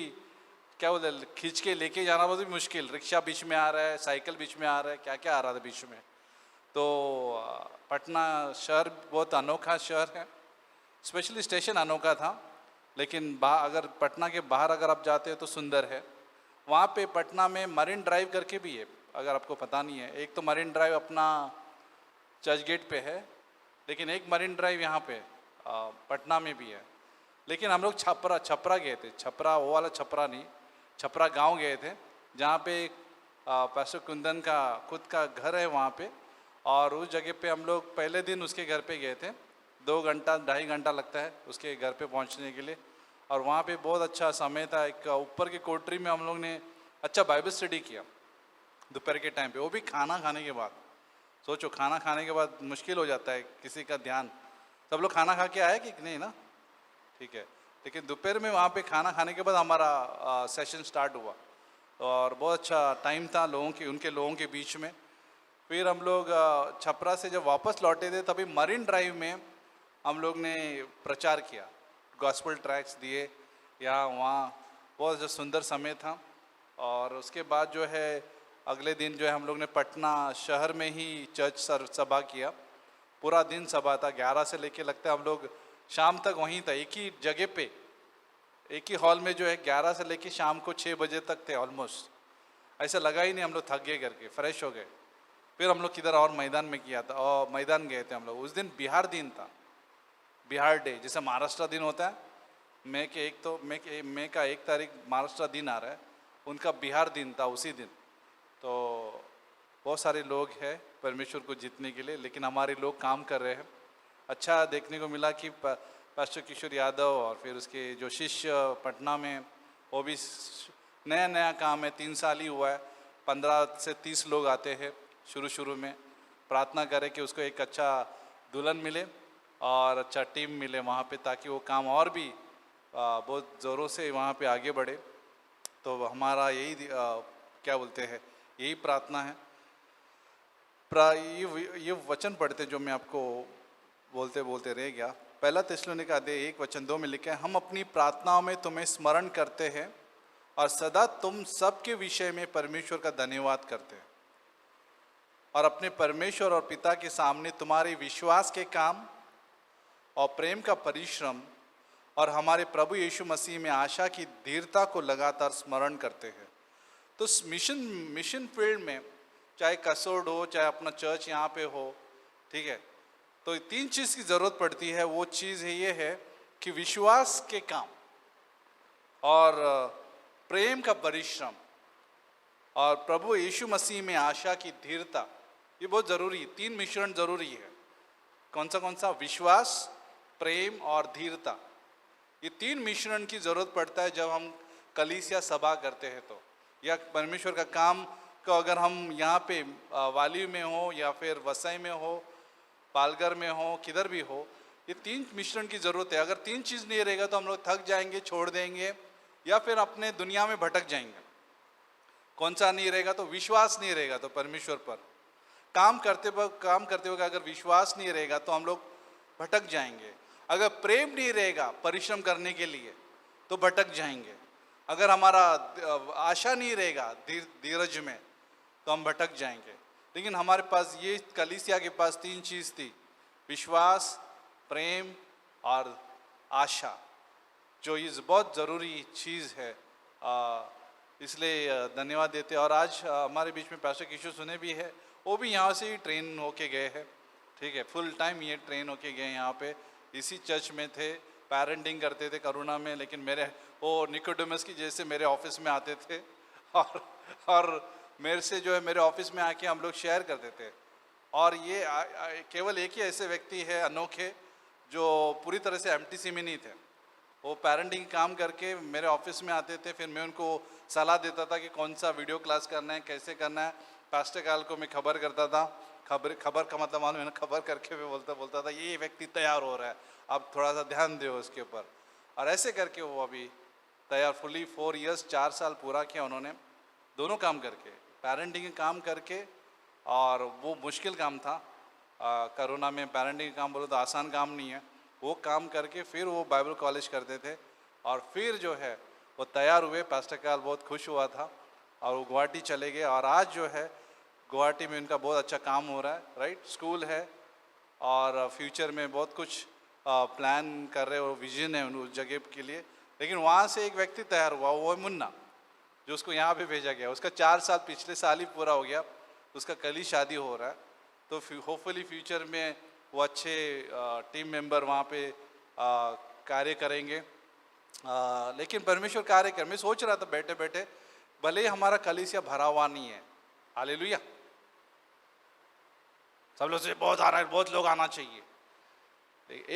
Speaker 5: क्या बोलते खींच के लेके जाना बहुत मुश्किल। रिक्शा बीच में आ रहा है, साइकिल बीच में आ रहा है, क्या क्या आ रहा था बीच में। तो पटना शहर बहुत अनोखा शहर है, स्पेशली स्टेशन अनोखा था। लेकिन अगर पटना के बाहर अगर आप जाते हैं तो सुंदर है। वहाँ पे पटना में मरीन ड्राइव करके भी है, अगर आपको पता नहीं है। एक तो मरीन ड्राइव अपना चर्च गेट पे है, लेकिन एक मरीन ड्राइव यहाँ पे पटना में भी है। लेकिन हम लोग छपरा गए थे, छपरा वो वाला छपरा नहीं, छपरा गांव गए थे, जहाँ पे पास्टर कुंदन का खुद का घर है वहाँ पे। और उस जगह पे हम लोग पहले दिन उसके घर पे गए थे। 2 घंटा 2.5 घंटा लगता है उसके घर पे पहुँचने के लिए। और वहाँ पे बहुत अच्छा समय था। एक ऊपर की कोठरी में हम लोग ने अच्छा बाइबल स्टडी किया दोपहर के टाइम पे, वो भी खाना खाने के बाद। सोचो, खाना खाने के बाद मुश्किल हो जाता है किसी का ध्यान। सब लोग खाना खा के आए कि नहीं ना, ठीक है। लेकिन दोपहर में वहाँ पे खाना खाने के बाद हमारा सेशन स्टार्ट हुआ, और बहुत अच्छा टाइम था उनके लोगों के बीच में। फिर हम लोग छपरा से जब वापस लौटे थे, तभी मरीन ड्राइव में हम लोग ने प्रचार किया, गॉस्पेल ट्रैक्स दिए यहाँ वहाँ। बहुत जो सुंदर समय था। और उसके बाद जो है अगले दिन जो है हम लोग ने पटना शहर में ही चर्च सभा किया। पूरा दिन सभा था, 11 से लेके लगता है हम लोग शाम तक वहीं था, एक ही जगह पे, एक ही हॉल में जो है 11 से लेके शाम को 6 बजे तक थे ऑलमोस्ट। ऐसा लगा ही नहीं हम लोग थक गए करके, फ्रेश हो गए। फिर हम लोग किधर और मैदान में किया था, और मैदान गए थे हम लोग। उस दिन बिहार दिन था, बिहार डे, जैसे महाराष्ट्र दिन होता है, मई का 1 तारीख महाराष्ट्र दिन आ रहा है, उनका बिहार दिन था उसी दिन। तो बहुत सारे लोग हैं, परमेश्वर को जीतने के लिए, लेकिन हमारे लोग काम कर रहे हैं। अच्छा देखने को मिला कि पास्टर किशोर यादव और फिर उसके जो शिष्य पटना में, वो भी नया नया काम है, 3 साल ही हुआ है, 15 से 30 लोग आते हैं शुरू में। प्रार्थना करें कि उसको एक अच्छा दुल्हन मिले और अच्छा टीम मिले वहाँ पे, ताकि वो काम और भी बहुत ज़ोरों से वहाँ पे आगे बढ़े। तो हमारा यही क्या बोलते हैं, यही प्रार्थना है। ये वचन पढ़ते जो मैं आपको बोलते बोलते रह गया। पहला थिस्सलुनीका 1:1-2 में लिखा है, हम अपनी प्रार्थनाओं में तुम्हें स्मरण करते हैं और सदा तुम सबके विषय में परमेश्वर का धन्यवाद करते हैं और अपने परमेश्वर और पिता के सामने तुम्हारे विश्वास के काम और प्रेम का परिश्रम और हमारे प्रभु यीशु मसीह में आशा की धीरता को लगातार स्मरण करते हैं। तो मिशन फील्ड में चाहे कसोड हो, चाहे अपना चर्च यहाँ पे हो, ठीक है, तो 3 चीज़ की ज़रूरत पड़ती है। वो चीज़ है ये है कि विश्वास के काम और प्रेम का परिश्रम और प्रभु यीशु मसीह में आशा की धीरता, ये बहुत ज़रूरी है। 3 मिश्रण ज़रूरी है। कौन सा? विश्वास, प्रेम और धीरता। ये 3 मिश्रण की ज़रूरत पड़ता है जब हम कलीसिया सभा करते हैं तो, या परमेश्वर का काम को अगर हम यहाँ पे वाली में हो या फिर वसई में हो, पालघर में हो, किधर भी हो, ये 3 मिश्रण की ज़रूरत है। अगर 3 चीज़ नहीं रहेगा तो हम लोग थक जाएंगे, छोड़ देंगे या फिर अपने दुनिया में भटक जाएंगे। कौन सा नहीं रहेगा? तो विश्वास नहीं रहेगा तो परमेश्वर पर काम करते वक्त अगर विश्वास नहीं रहेगा तो हम लोग भटक जाएंगे। अगर प्रेम नहीं रहेगा परिश्रम करने के लिए तो भटक जाएंगे। अगर हमारा आशा नहीं रहेगा धीरज में तो हम भटक जाएंगे। लेकिन हमारे पास ये कलीसिया के पास 3 चीज़ थी, विश्वास, प्रेम और आशा, जो ये बहुत ज़रूरी चीज़ है। इसलिए धन्यवाद देते। और आज हमारे बीच में पास्टर किशोर सुने भी है, वो भी यहाँ से ही ट्रेन होके गए हैं, ठीक है, फुल टाइम ये ट्रेन होके गए यहाँ पे। इसी चर्च में थे, पेरेंटिंग करते थे करुणा में, लेकिन मेरे वो निकोडेमस की जैसे मेरे ऑफिस में आते थे और मेरे से जो है मेरे ऑफिस में आके हम लोग शेयर करते थे। और ये केवल एक ही ऐसे व्यक्ति है अनोखे जो पूरी तरह से एमटीसी में नहीं थे। वो पेरेंटिंग काम करके मेरे ऑफिस में आते थे, फिर मैं उनको सलाह देता था कि कौन सा वीडियो क्लास करना है, कैसे करना है। पास्टर काल को मैं खबर करता था, खबर का मतलब मालूम है ना, खबर करके मैं बोलता था ये व्यक्ति तैयार हो रहा है, अब थोड़ा सा ध्यान दो उसके ऊपर। और ऐसे करके वो अभी तैयार, फुली 4 इयर्स 4 साल पूरा किया उन्होंने, दोनों काम करके, पेरेंटिंग काम करके। और वो मुश्किल काम था, कोरोना में पेरेंटिंग काम बोलो तो आसान काम नहीं है। वो काम करके फिर वो बाइबल कॉलेज करते थे और फिर जो है वो तैयार हुए। पास्टर काल बहुत खुश हुआ था और वो गुवाहाटी चले गए। और आज जो है गुवाहाटी में उनका बहुत अच्छा काम हो रहा है, राइट, स्कूल है और फ्यूचर में बहुत कुछ प्लान कर रहे हैं, वो विजन है उस जगह के लिए। लेकिन वहाँ से एक व्यक्ति तैयार हुआ, वो है मुन्ना, जो उसको यहाँ पे भेजा गया। उसका 4 साल पिछले साल ही पूरा हो गया, उसका कल ही शादी हो रहा है। तो होपफुली फ्यूचर में वो अच्छे टीम मेंबर वहाँ पे कार्य करेंगे। लेकिन परमेश्वर कार्य कर, मैं सोच रहा था बैठे बैठे, भले ही हमारा कलीसिया भरा हुआ नहीं है, हालेलुया, सब लोग से बहुत आ रहा है, बहुत लोग आना चाहिए,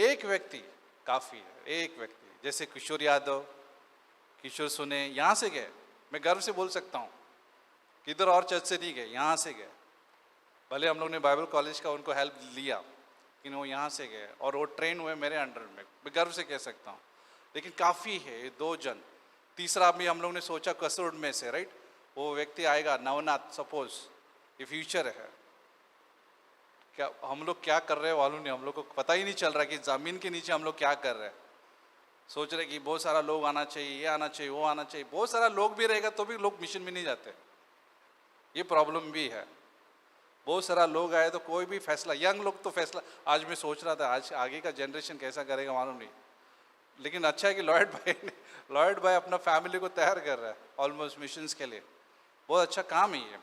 Speaker 5: एक व्यक्ति काफ़ी है। एक व्यक्ति जैसे किशोर यादव, किशोर सुने, यहाँ से गए, मैं गर्व से बोल सकता हूँ, किधर और चर्च से नहीं गए, यहाँ से गए। भले हम लोग ने बाइबल कॉलेज का उनको हेल्प लिया, लेकिन वो यहाँ से गए और वो ट्रेन हुए मेरे अंडर में, मैं गर्व से कह सकता हूँ। लेकिन काफ़ी है ये 2 जन। तीसरा भी हम लोग ने सोचा कसरोड में से, राइट, वो व्यक्ति आएगा, नवनाथ, सपोज ये फ्यूचर है। क्या हम लोग क्या कर रहे हैं मालूम नहीं, हम लोग को पता ही नहीं चल रहा कि ज़मीन के नीचे हम लोग क्या कर रहे हैं। सोच रहे कि बहुत सारा लोग आना चाहिए, ये आना चाहिए, वो आना चाहिए। बहुत सारा लोग भी रहेगा तो भी लोग मिशन में नहीं जाते, ये प्रॉब्लम भी है। बहुत सारा लोग आए तो कोई भी फैसला, यंग लोग तो फैसला, आज मैं सोच रहा था आज आगे का जनरेशन कैसा करेगा मालूम नहीं। लेकिन अच्छा है कि लॉयड भाई अपना फैमिली को तैयार कर रहा है ऑलमोस्ट मिशंस के लिए। बहुत अच्छा काम है ये,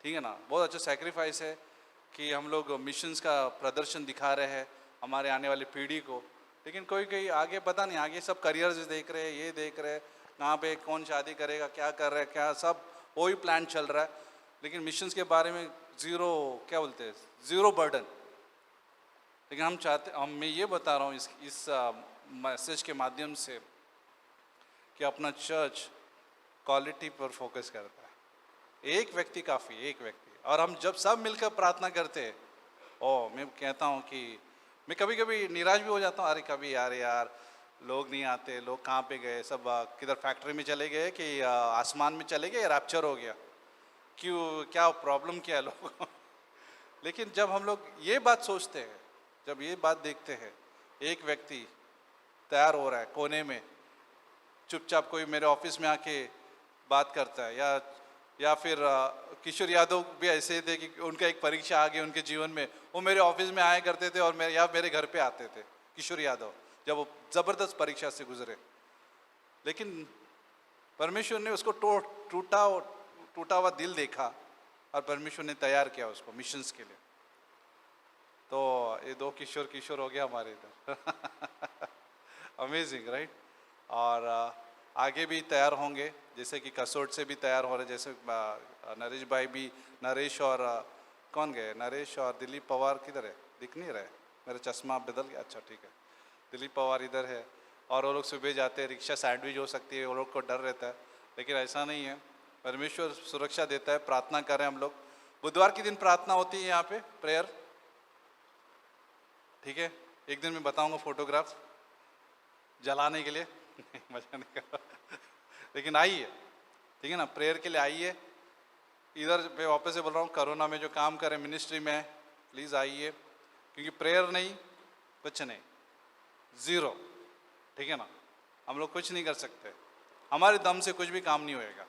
Speaker 5: ठीक है ना, बहुत अच्छा सेक्रीफाइस है कि हम लोग मिशंस का प्रदर्शन दिखा रहे हैं हमारे आने वाली पीढ़ी को। लेकिन कोई आगे पता नहीं, आगे सब करियर्स देख रहे हैं, ये देख रहे हैं कहाँ पे कौन शादी करेगा, क्या कर रहे हैं, क्या सब वही प्लान चल रहा है। लेकिन मिशंस के बारे में ज़ीरो, क्या बोलते हैं, ज़ीरो बर्डन। लेकिन हम चाहते, मैं ये बता रहा हूँ इस मैसेज के माध्यम से कि अपना चर्च क्वालिटी पर फोकस करता है। एक व्यक्ति काफ़ी, एक व्यक्ति। और हम जब सब मिलकर प्रार्थना करते हैं, मैं कहता हूँ कि मैं कभी कभी निराश भी हो जाता हूँ, अरे कभी यार लोग नहीं आते, लोग कहाँ पे गए, सब किधर फैक्ट्री में चले गए कि आसमान में चले गए, रैप्चर हो गया, क्यों, क्या प्रॉब्लम क्या है लोग लेकिन जब हम लोग ये बात सोचते हैं, जब ये बात देखते हैं, एक व्यक्ति तैयार हो रहा है कोने में, चुपचाप कोई मेरे ऑफिस में आके बात करता है, या फिर किशोर यादव भी ऐसे थे कि उनका एक परीक्षा आ गई उनके जीवन में, वो मेरे ऑफिस में आया करते थे और मेरे घर पे आते थे, किशोर यादव, जब वो ज़बरदस्त परीक्षा से गुजरे। लेकिन परमेश्वर ने उसको टूटा हुआ दिल देखा और परमेश्वर ने तैयार किया उसको मिशंस के लिए। तो ये दो किशोर हो गया हमारे इधर अमेजिंग, राइट। और आगे भी तैयार होंगे, जैसे कि कसोट से भी तैयार हो रहे, जैसे नरेश भाई भी, नरेश और कौन गए, नरेश और दिलीप पवार किधर है, दिख नहीं रहे, मेरा चश्मा बदल गया, अच्छा ठीक है, दिलीप पवार इधर है। और वो लोग सुबह जाते हैं, रिक्शा सैंडविच हो सकती है, वो लोग को डर रहता है, लेकिन ऐसा नहीं है, परमेश्वर सुरक्षा देता है। प्रार्थना करें हम लोग, बुधवार के दिन प्रार्थना होती है यहाँ पे, प्रेयर, ठीक है। एक दिन मैं बताऊंगा फोटोग्राफ जलाने के लिए मजा नहीं कर लेकिन आइए, ठीक है ना, प्रेयर के लिए आइए। इधर मैं वापस से बोल रहा हूँ, कोरोना में जो काम करें मिनिस्ट्री में, प्लीज़ आइए, क्योंकि प्रेयर नहीं, कुछ नहीं, ज़ीरो, ठीक है ना, हम लोग कुछ नहीं कर सकते, हमारे दम से कुछ भी काम नहीं होएगा।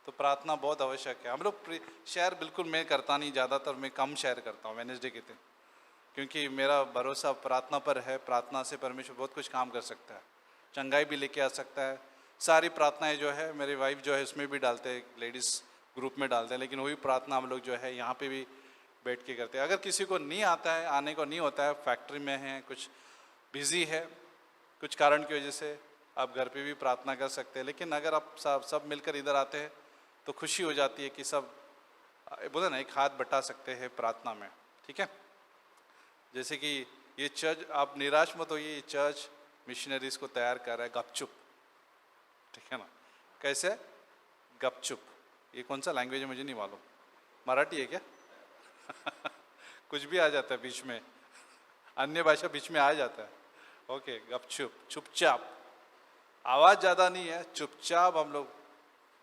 Speaker 5: तो प्रार्थना बहुत आवश्यक है। हम लोग शेयर बिल्कुल मैं करता नहीं, ज़्यादातर मैं कम शेयर करता हूँ वेडनेसडे के दिन, क्योंकि मेरा भरोसा प्रार्थना पर है। प्रार्थना से परमेश्वर बहुत कुछ काम कर सकता है, चंगाई भी लेके आ सकता है। सारी प्रार्थनाएं जो है मेरी वाइफ जो है उसमें भी डालते हैं, लेडीज़ ग्रुप में डालते हैं, लेकिन वही प्रार्थना हम लोग जो है यहाँ पे भी बैठ के करते हैं। अगर किसी को नहीं आता है, आने को नहीं होता है, फैक्ट्री में है, कुछ बिज़ी है, कुछ कारण की वजह से, आप घर पे भी प्रार्थना कर सकते हैं। लेकिन अगर आप सब मिलकर इधर आते हैं तो खुशी हो जाती है कि सब बोले ना, एक हाथ बटा सकते हैं प्रार्थना में, ठीक है। जैसे कि ये चर्च, आप निराश मत होइए, ये चर्च मिशनरीज को तैयार कर रहा है गपचुप, ठीक है ना। कैसे गपचुप, ये कौन सा लैंग्वेज है मुझे नहीं मालूम, मराठी है क्या कुछ भी आ जाता है बीच में, अन्य भाषा बीच में आ जाता है, ओके। गपचुप, चुपचाप, आवाज़ ज़्यादा नहीं है, चुपचाप हम लोग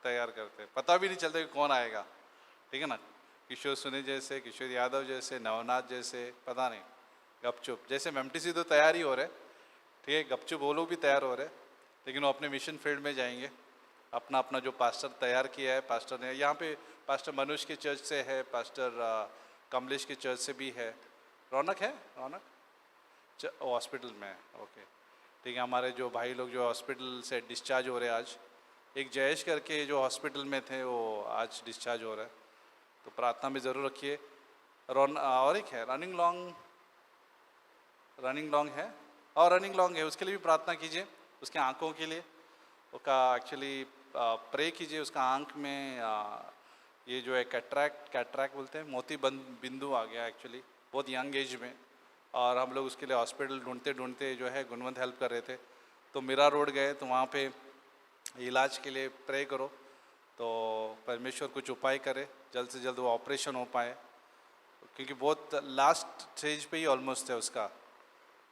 Speaker 5: तैयार करते हैं, पता भी नहीं चलता कि कौन आएगा, ठीक है ना। किशोर सुनी जैसे, किशोर यादव जैसे, नवनाथ जैसे, पता नहीं, गपचुप जैसे MTC तो तैयार ही हो रहे, ठीक है, गपचुप वो लोग भी तैयार हो रहे, लेकिन वो अपने मिशन फील्ड में जाएंगे। अपना अपना जो पास्टर तैयार किया है, पास्टर ने यहाँ पे, पास्टर मनुष्य के चर्च से है, पास्टर कमलेश के चर्च से भी है, रौनक है, रौनक हॉस्पिटल में है, ओके, ठीक है। हमारे जो भाई लोग जो हॉस्पिटल से डिस्चार्ज हो रहे हैं आज, एक जयेश करके जो हॉस्पिटल में थे वो आज डिस्चार्ज हो रहा है, तो प्रार्थना में ज़रूर रखिए। और एक है रनिंग लॉन्ग है, और रनिंग लॉन्ग है, उसके लिए भी प्रार्थना कीजिए, उसके आँखों के लिए, उसका एक्चुअली प्रे कीजिए, उसका आँख में ये जो है कैटरैक्ट बोलते हैं, मोती बिंदु आ गया एक्चुअली बहुत यंग एज में, और हम लोग उसके लिए हॉस्पिटल ढूंढते जो है गुणवंत हेल्प कर रहे थे, तो मीरा रोड गए, तो वहाँ पे इलाज के लिए प्रे करो, तो परमेश्वर कुछ उपाय करे, जल्द से जल्द वो ऑपरेशन हो पाए, क्योंकि बहुत लास्ट स्टेज पे ही ऑलमोस्ट है उसका,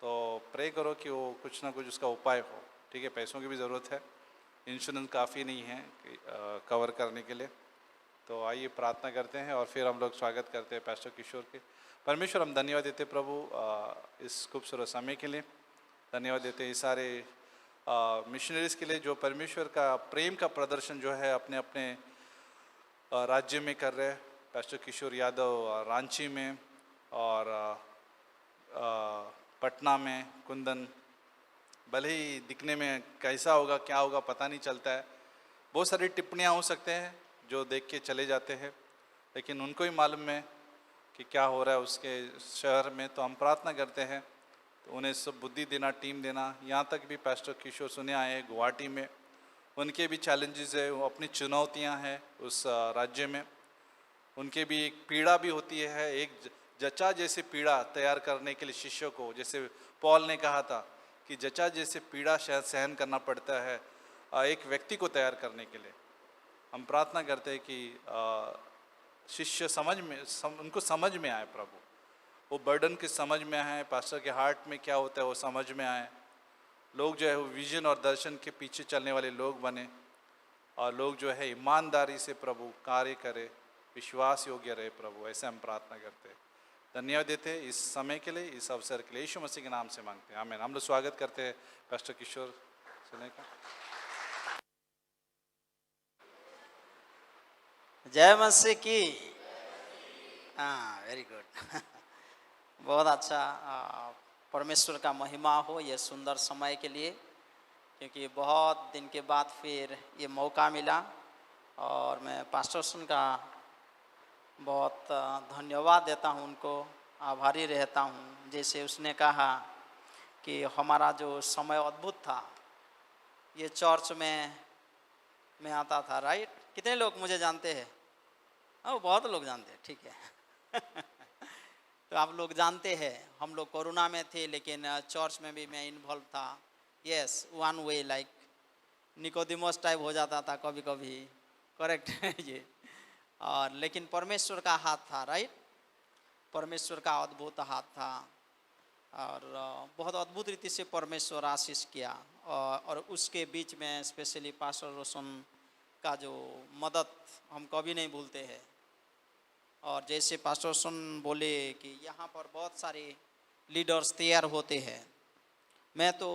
Speaker 5: तो प्रे करो कि वो कुछ ना कुछ उसका उपाय हो, ठीक है। पैसों की भी ज़रूरत है, इंश्योरेंस काफ़ी नहीं है कवर करने के लिए, तो आइए प्रार्थना करते हैं और फिर हम लोग स्वागत करते हैं पास्टर किशोर के। परमेश्वर हम धन्यवाद देते प्रभु इस खूबसूरत समय के लिए, धन्यवाद देते हैं इस सारे मिशनरीज़ के लिए जो परमेश्वर का प्रेम का प्रदर्शन जो है अपने अपने राज्य में कर रहे हैं। पास्टर किशोर यादव रांची में और पटना में, कुंदन, भले ही दिखने में कैसा होगा क्या होगा पता नहीं चलता है, बहुत सारी टिप्पणियाँ हो सकते हैं जो देख के चले जाते हैं, लेकिन उनको ही मालूम है कि क्या हो रहा है उसके शहर में। तो हम प्रार्थना करते हैं तो उन्हें सब बुद्धि देना, टीम देना। यहाँ तक भी पास्टर किशोर सुने आए हैं गुवाहाटी में, उनके भी चैलेंजेस है, वो अपनी चुनौतियाँ हैं उस राज्य में, उनके भी एक पीड़ा भी होती है, एक जचा जैसे पीड़ा तैयार करने के लिए शिष्यों को, जैसे पॉल ने कहा था कि जचा जैसे पीड़ा शायद सहन करना पड़ता है एक व्यक्ति को तैयार करने के लिए। हम प्रार्थना करते हैं कि शिष्य उनको समझ में आए प्रभु, वो बर्डन के समझ में आए, पास्टर के हार्ट में क्या होता है वो समझ में आए, लोग जो है वो विजन और दर्शन के पीछे चलने वाले लोग बने, और लोग जो है ईमानदारी से प्रभु कार्य करे, विश्वास योग्य रहे प्रभु। ऐसे हम प्रार्थना करते हैं। धन्यवाद देते हैं इस समय के लिए, इस अवसर के लिए, यीशु मसीह के नाम से मांगते हैं, आमीन। हम लोग स्वागत करते हैं पास्टर किशोर सुने का।
Speaker 6: जय मसीह की। हाँ, वेरी गुड। बहुत अच्छा। परमेश्वर का महिमा हो ये सुंदर समय के लिए, क्योंकि बहुत दिन के बाद फिर ये मौका मिला, और मैं पास्टर सुन का बहुत धन्यवाद देता हूँ, उनको आभारी रहता हूँ। जैसे उसने कहा कि हमारा जो समय अद्भुत था, ये चर्च में मैं आता था, राइट? कितने लोग मुझे जानते हैं? बहुत लोग जानते हैं, ठीक है। तो आप लोग जानते हैं हम लोग कोरोना में थे, लेकिन चर्च में भी मैं इन्वॉल्व था। Yes, one way like Nicodemus type हो जाता था कभी कभी, करेक्ट है ये। और लेकिन परमेश्वर का हाथ था, राइट? परमेश्वर का अद्भुत हाथ था, और बहुत अद्भुत रीति से परमेश्वर आशीष किया। और उसके बीच में स्पेशली पास्टर रोशन का जो मदद हम कभी नहीं भूलते हैं। और जैसे पास्टर रोशन बोले कि यहाँ पर बहुत सारे लीडर्स तैयार होते हैं, मैं तो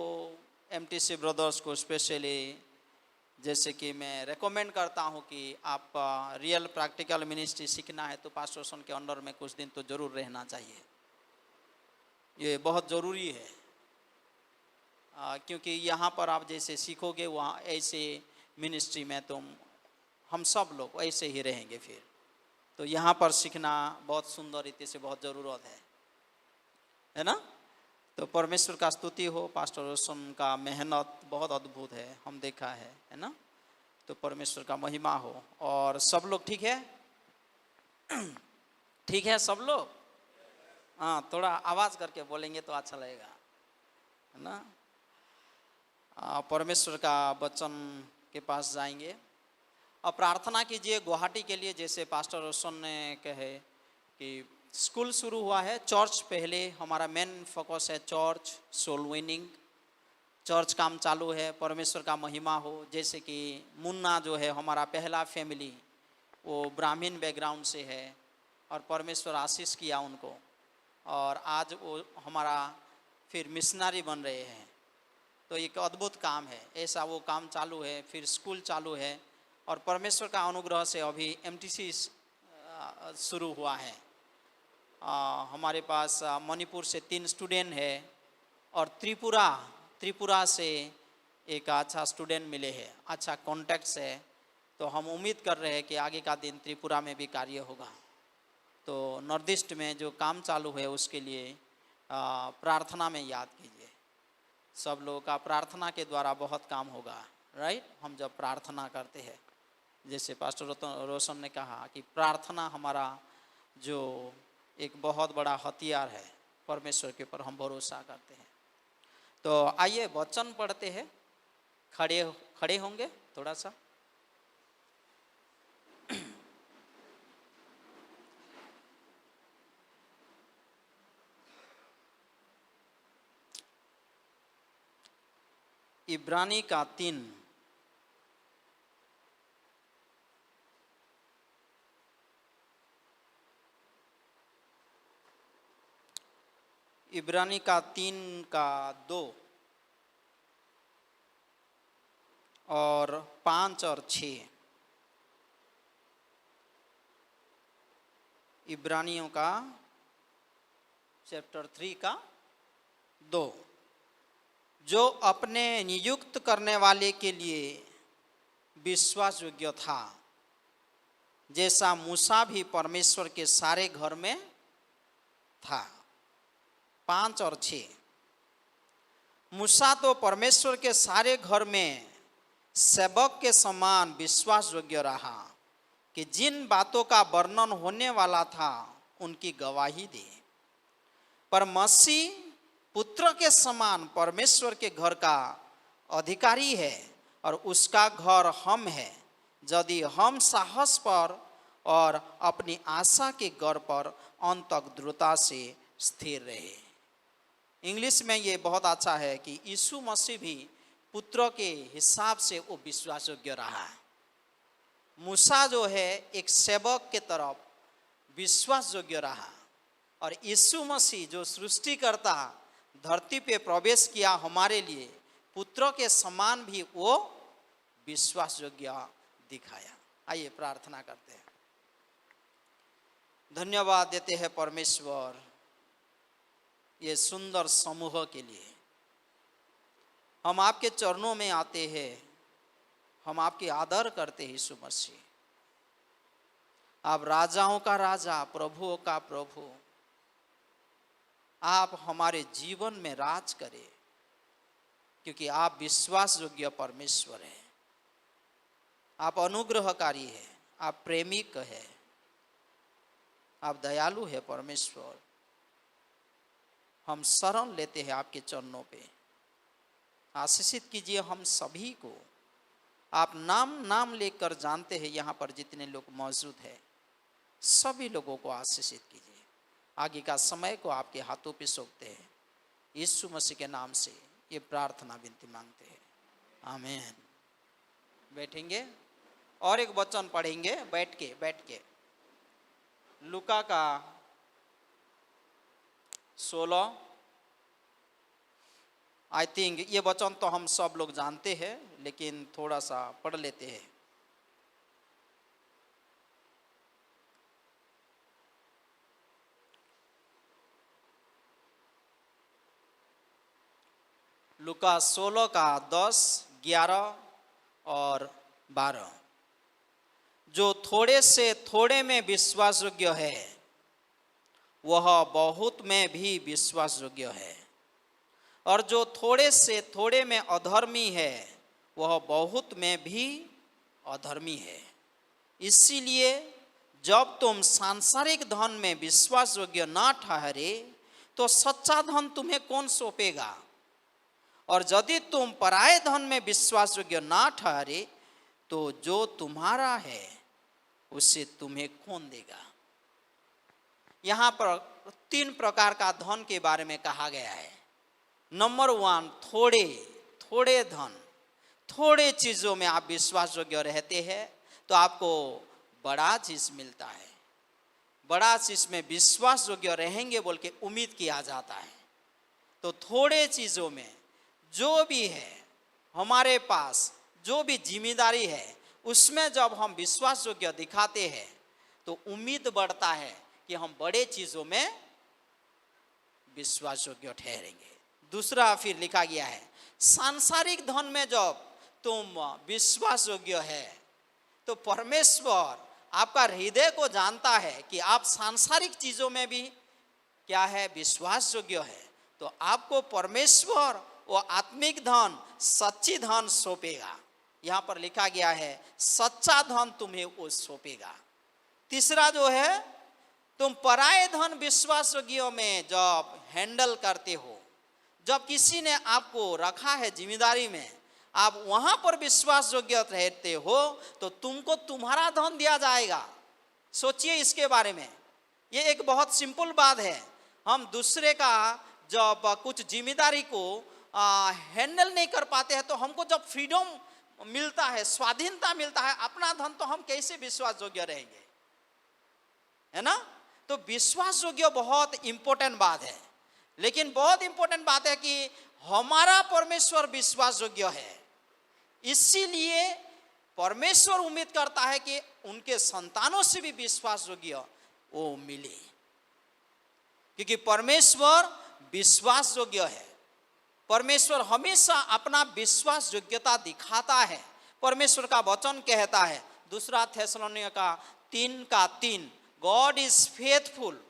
Speaker 6: एमटीसी ब्रदर्स को स्पेशली जैसे कि मैं रेकमेंड करता हूँ कि आप रियल प्रैक्टिकल मिनिस्ट्री सीखना है तो पास्टर रोशन के अंडर में कुछ दिन तो ज़रूर रहना चाहिए। ये बहुत ज़रूरी है, क्योंकि यहाँ पर आप जैसे सीखोगे वहाँ ऐसे मिनिस्ट्री में तुम हम सब लोग ऐसे ही रहेंगे फिर। तो यहाँ पर सीखना बहुत सुंदर रीति से बहुत ज़रूरत है ना? तो परमेश्वर का स्तुति हो। पास्टर रोशन का मेहनत बहुत अद्भुत है, हम देखा है ना? तो परमेश्वर का महिमा हो। और सब लोग ठीक है? ठीक है सब लोग? हाँ, थोड़ा आवाज़ करके बोलेंगे तो अच्छा लगेगा, है ना? परमेश्वर का वचन के पास जाएंगे और प्रार्थना कीजिए गुवाहाटी के लिए। जैसे पास्टर रोशन ने कहे कि स्कूल शुरू हुआ है, चर्च पहले हमारा मेन फोकस है, चर्च सोल विनिंग, चर्च काम चालू है। परमेश्वर का महिमा हो। जैसे कि मुन्ना जो है हमारा पहला फैमिली, वो ब्राह्मण बैकग्राउंड से है और परमेश्वर आशीष किया उनको, और आज वो हमारा फिर मिशनरी बन रहे हैं। तो एक अद्भुत काम है, ऐसा वो काम चालू है। फिर स्कूल चालू है और परमेश्वर का अनुग्रह से अभी एमटीसी शुरू हुआ है। हमारे पास मणिपुर से 3 स्टूडेंट है और त्रिपुरा से एक अच्छा स्टूडेंट मिले हैं, अच्छा कॉन्टैक्ट्स है। तो हम उम्मीद कर रहे हैं कि आगे का दिन त्रिपुरा में भी कार्य होगा। तो नॉर्थ ईस्ट में जो काम चालू है उसके लिए प्रार्थना में याद कीजिए। सब लोगों का प्रार्थना के द्वारा बहुत काम होगा, राइट? हम जब प्रार्थना करते हैं, जैसे पास्टर रोशन ने कहा कि प्रार्थना हमारा जो एक बहुत बड़ा हथियार है, परमेश्वर के ऊपर हम भरोसा करते हैं। तो आइए वचन पढ़ते हैं। खड़े होंगे थोड़ा सा। इब्रानी का 3 इब्रानी का 3 का 2 और 5 और 6। इब्रानियों का चैप्टर 3 का 2। जो अपने नियुक्त करने वाले के लिए विश्वास योग्य था, जैसा मूसा भी परमेश्वर के सारे घर में था। 5 और 6। मूसा तो परमेश्वर के सारे घर में सेवक के समान विश्वास योग्य रहा, कि जिन बातों का वर्णन होने वाला था उनकी गवाही दे। पर मसीह पुत्र के समान परमेश्वर के घर का अधिकारी है और उसका घर हम हैं, यदि हम साहस पर और अपनी आशा के घर पर अंत तक दृढ़ता से स्थिर रहे। इंग्लिश में ये बहुत अच्छा है कि यीशु मसीह भी पुत्र के हिसाब से वो विश्वास योग्य रहा। मूसा जो है एक सेवक के तरफ विश्वास योग्य रहा, और यीशु मसीह जो सृष्टिकर्ता धरती पे प्रवेश किया हमारे लिए, पुत्र के समान भी वो विश्वास योग्य दिखाया। आइए प्रार्थना करते हैं। धन्यवाद देते हैं परमेश्वर ये सुंदर समूह के लिए। हम आपके चरणों में आते हैं, हम आपकी आदर करते हैं यीशु मसीह। आप राजाओं का राजा, प्रभुओं का प्रभु, आप हमारे जीवन में राज करें, क्योंकि आप विश्वास योग्य परमेश्वर हैं। आप अनुग्रहकारी है, आप प्रेमिक है, आप दयालु है परमेश्वर। हम शरण लेते हैं आपके चरणों पे। आशीषित कीजिए हम सभी को। आप नाम नाम लेकर जानते हैं, यहाँ पर जितने लोग मौजूद हैं सभी लोगों को आशीषित कीजिए। आगे का समय को आपके हाथों पे सौंपते हैं। यीशु मसीह के नाम से ये प्रार्थना विनती मांगते हैं, आमीन। बैठेंगे और एक वचन पढ़ेंगे बैठ के। लूका का 16। आई थिंक ये वचन तो हम सब लोग जानते हैं, लेकिन थोड़ा सा पढ़ लेते हैं। लूका 16 का 10, 11 और 12। जो थोड़े से थोड़े में विश्वास योग्य है वह बहुत में भी विश्वास योग्य है, और जो थोड़े से थोड़े में अधर्मी है वह बहुत में भी अधर्मी है। इसीलिए जब तुम सांसारिक धन में विश्वास योग्य ना ठहरे तो सच्चा धन तुम्हें कौन सौंपेगा, और यदि तुम पराये धन में विश्वास योग्य ना ठहरे तो जो तुम्हारा है उसे तुम्हें कौन देगा। यहाँ पर 3 प्रकार का धन के बारे में कहा गया है। नंबर 1, थोड़े धन, थोड़े चीज़ों में आप विश्वास योग्य रहते हैं तो आपको बड़ा चीज़ मिलता है। बड़ा चीज़ में विश्वास योग्य रहेंगे बोल के उम्मीद किया जाता है। तो थोड़े चीज़ों में जो भी है हमारे पास, जो भी जिम्मेदारी है, उसमें जब हम विश्वास योग्य दिखाते हैं तो उम्मीद बढ़ता है कि हम बड़े चीज़ों में विश्वास योग्य ठहरेंगे। दूसरा फिर लिखा गया है, सांसारिक धन में जब तुम विश्वास योग्य है तो परमेश्वर आपका हृदय को जानता है कि आप सांसारिक चीज़ों में भी क्या है, विश्वास योग्य है। तो आपको परमेश्वर वो आत्मिक धन, सच्ची धन सौंपेगा। यहाँ पर लिखा गया है सच्चा धन तुम्हें वो सौंपेगा। तीसरा जो है, तुम पराये धन विश्वास योग्यों में जब हैंडल करते हो, जब किसी ने आपको रखा है जिम्मेदारी में, आप वहाँ पर विश्वास योग्य रहते हो तो तुमको तुम्हारा धन दिया जाएगा। सोचिए इसके बारे में। ये एक बहुत सिंपल बात है। हम दूसरे का जब कुछ जिम्मेदारी को हैंडल नहीं कर पाते हैं तो हमको जब फ्रीडम मिलता है, स्वाधीनता मिलता है, अपना धन, तो हम कैसे विश्वास योग्य रहेंगे, है ना। तो विश्वास योग्य बहुत इंपॉर्टेंट बात है। लेकिन बहुत इंपॉर्टेंट बात है कि हमारा परमेश्वर विश्वास योग्य है। इसीलिए परमेश्वर उम्मीद करता है कि उनके संतानों से भी विश्वास योग्य वो मिले, क्योंकि परमेश्वर विश्वास योग्य है। परमेश्वर हमेशा अपना विश्वास योग्यता दिखाता है। परमेश्वर का वचन कहता है 2 थेसलोनिका 3:3, गॉड इज फेथफुल।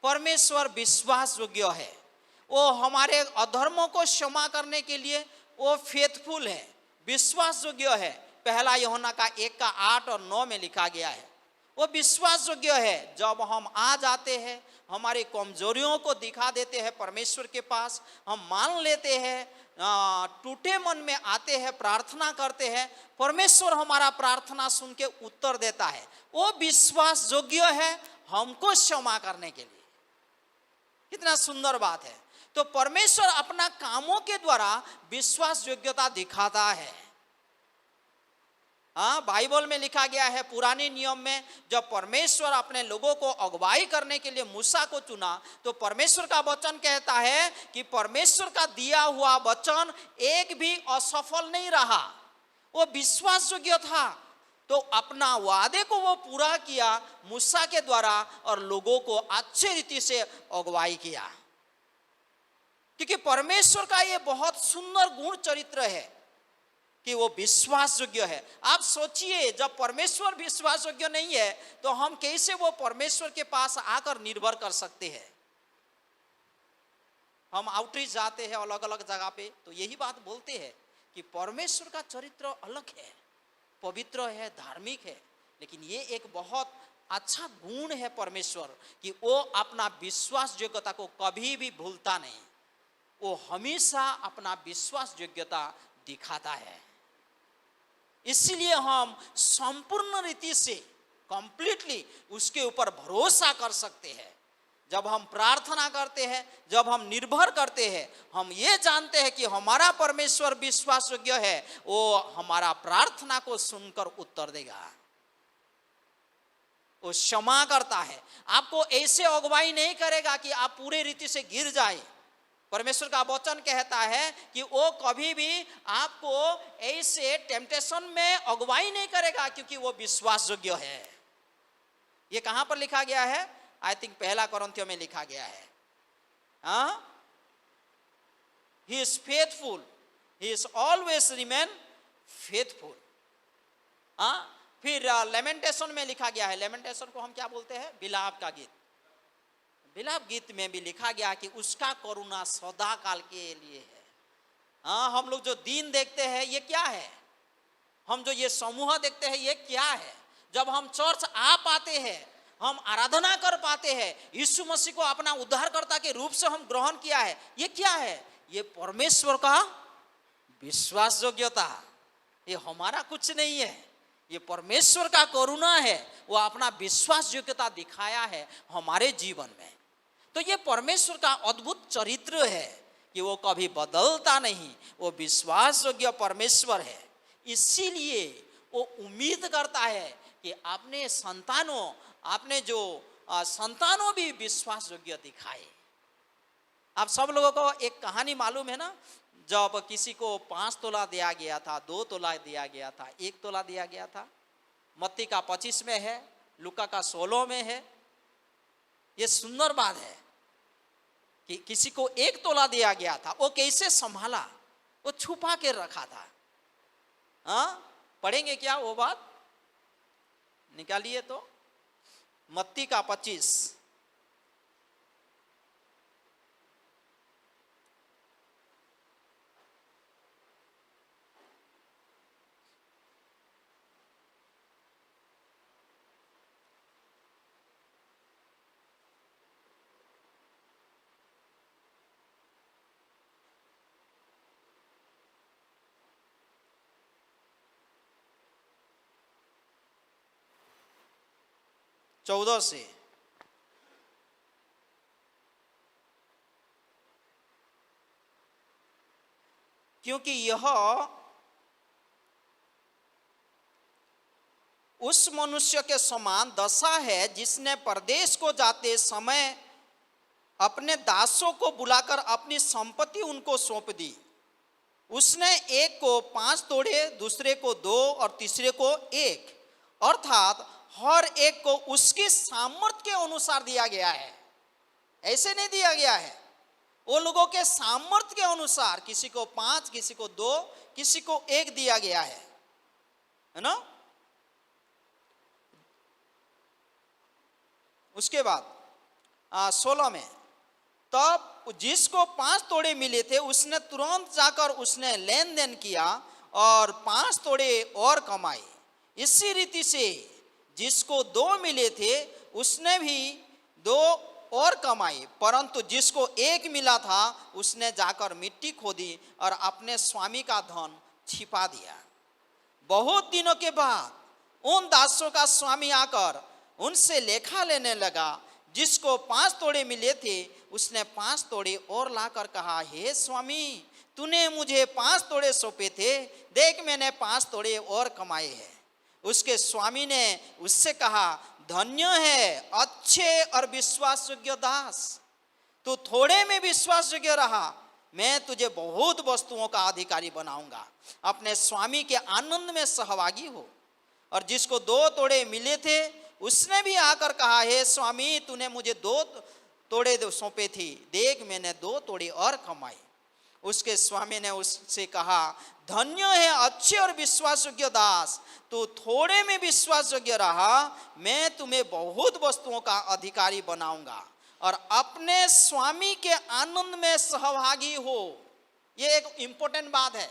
Speaker 6: परमेश्वर विश्वास योग्य है। वो हमारे अधर्मों को क्षमा करने के लिए वो फेथफुल है, विश्वास योग्य है। 1 यूहन्ना का 1:8 और 9 में लिखा गया है। वो विश्वास योग्य है। जब हम आ जाते हैं, हमारी कमजोरियों को दिखा देते हैं परमेश्वर के पास, हम मान लेते हैं, टूटे मन में आते हैं, प्रार्थना करते हैं, परमेश्वर हमारा प्रार्थना सुन के उत्तर देता है। वो विश्वास योग्य है हमको क्षमा करने के लिए। कितना सुंदर बात है। तो परमेश्वर अपना कामों के द्वारा विश्वास योग्यता दिखाता है। हाँ, बाइबल में लिखा गया है, पुराने नियम में जब परमेश्वर अपने लोगों को अगुवाई करने के लिए मूसा को चुना, तो परमेश्वर का वचन कहता है कि परमेश्वर का दिया हुआ वचन एक भी असफल नहीं रहा, वो विश्वास योग्य था। तो अपना वादे को वो पूरा किया मूसा के द्वारा और लोगों को अच्छे रीति से अगुवाई किया, क्योंकि परमेश्वर का ये बहुत सुंदर गुण चरित्र है कि वो विश्वास योग्य है। आप सोचिए, जब परमेश्वर विश्वास योग्य नहीं है तो हम कैसे वो परमेश्वर के पास आकर निर्भर कर सकते हैं। हम आउटरीच जाते हैं अलग अलग जगह पे, तो यही बात बोलते हैं कि परमेश्वर का चरित्र अलग है, पवित्र है, धार्मिक है, लेकिन ये एक बहुत अच्छा गुण है परमेश्वर कि वो अपना विश्वास योग्यता को कभी भी भूलता नहीं, वो हमेशा अपना विश्वास योग्यता दिखाता है। इसलिए हम संपूर्ण रीति से कंप्लीटली उसके ऊपर भरोसा कर सकते हैं। जब हम प्रार्थना करते हैं, जब हम निर्भर करते हैं, हम ये जानते हैं कि हमारा परमेश्वर विश्वास योग्य है, वो हमारा प्रार्थना को सुनकर उत्तर देगा, वो क्षमा करता है। आपको ऐसे अगुवाई नहीं करेगा कि आप पूरे रीति से गिर जाए। परमेश्वर का वचन कहता है कि वो कभी भी आपको ऐसे टेम्पटेशन में अगुवाई नहीं करेगा, क्योंकि वो विश्वास योग्य है। ये कहां पर लिखा गया है? आई थिंक पहला कोरिन्थियों में लिखा गया है। He is faithful, he is always remain faithful. फिर लेमेंटेशन में लिखा गया है, लेमेंटेशन को हम क्या बोलते हैं? विलाप का गीत। विलाप गीत में भी लिखा गया कि उसका करुणा सदा काल के लिए है। हम लोग जो दिन देखते हैं ये क्या है? हम जो ये समूह देखते हैं ये क्या है? जब हम चर्च आ पाते हैं, हम आराधना कर पाते हैं, यीशु मसीह को अपना उद्धारकर्ता के रूप से हम ग्रहण किया है, ये क्या है? ये परमेश्वर का विश्वास योग्यता। ये हमारा कुछ नहीं है, ये परमेश्वर का करुणा है। वो अपना विश्वास योग्यता दिखाया है हमारे जीवन में। तो ये परमेश्वर का अद्भुत चरित्र है कि वो कभी बदलता नहीं, वो विश्वास योग्य परमेश्वर है। इसीलिए वो उम्मीद करता है कि आपने संतानों भी विश्वास योग्य दिखाए। आप सब लोगों को एक कहानी मालूम है ना, जब किसी को 5 तोला दिया गया था, 2 तोला दिया गया था, 1 तोला दिया गया था। मत्ती का 25 में है, लूका का 16 में है। ये सुंदर बात है कि किसी को 1 तोला दिया गया था, वो कैसे संभाला? वो छुपा के रखा था। पढ़ेंगे क्या वो बात? निकालिए तो, मत्ती का 25। चौदह से क्योंकि यह उस मनुष्य के समान दशा है जिसने परदेश को जाते समय अपने दासों को बुलाकर अपनी संपत्ति उनको सौंप दी। उसने एक को 5 तोड़े, दूसरे को 2 और तीसरे को 1, अर्थात हर एक को उसकी सामर्थ्य के अनुसार दिया गया है। ऐसे नहीं दिया गया है, वो लोगों के सामर्थ्य के अनुसार, किसी को 5, किसी को 2, किसी को 1 दिया गया है ना। उसके बाद 16 में, तब जिसको 5 तोड़े मिले थे उसने तुरंत जाकर उसने लेन देन किया और 5 तोड़े और कमाए। इसी रीति से जिसको 2 मिले थे उसने भी 2 और कमाए, परंतु जिसको 1 मिला था उसने जाकर मिट्टी खोदी और अपने स्वामी का धन छिपा दिया। बहुत दिनों के बाद उन दासों का स्वामी आकर उनसे लेखा लेने लगा। जिसको 5 तोड़े मिले थे उसने 5 तोड़े और लाकर कहा, हे स्वामी, तूने मुझे 5 तोड़े सौंपे थे, देख मैंने 5 तोड़े और कमाए हैं। उसके स्वामी ने उससे कहा, धन्य है अच्छे और विश्वासयोग्य दास, तू थोड़े में विश्वासयोग्य रहा, मैं तुझे बहुत वस्तुओं का अधिकारी बनाऊंगा। अपने स्वामी के आनंद में सहभागी हो। और जिसको 2 तोड़े मिले थे उसने भी आकर कहा, हे स्वामी, तूने मुझे 2 तोड़े सौंपे थे, देख मैंने 2 तोड़े और कमाए। उसके स्वामी ने उससे कहा, धन्य है अच्छे और विश्वासयोग्य दास, तू थोड़े में विश्वासयोग्य रहा, मैं तुम्हें बहुत वस्तुओं का अधिकारी बनाऊंगा और अपने स्वामी के आनंद में सहभागी हो। ये एक इंपॉर्टेंट बात है,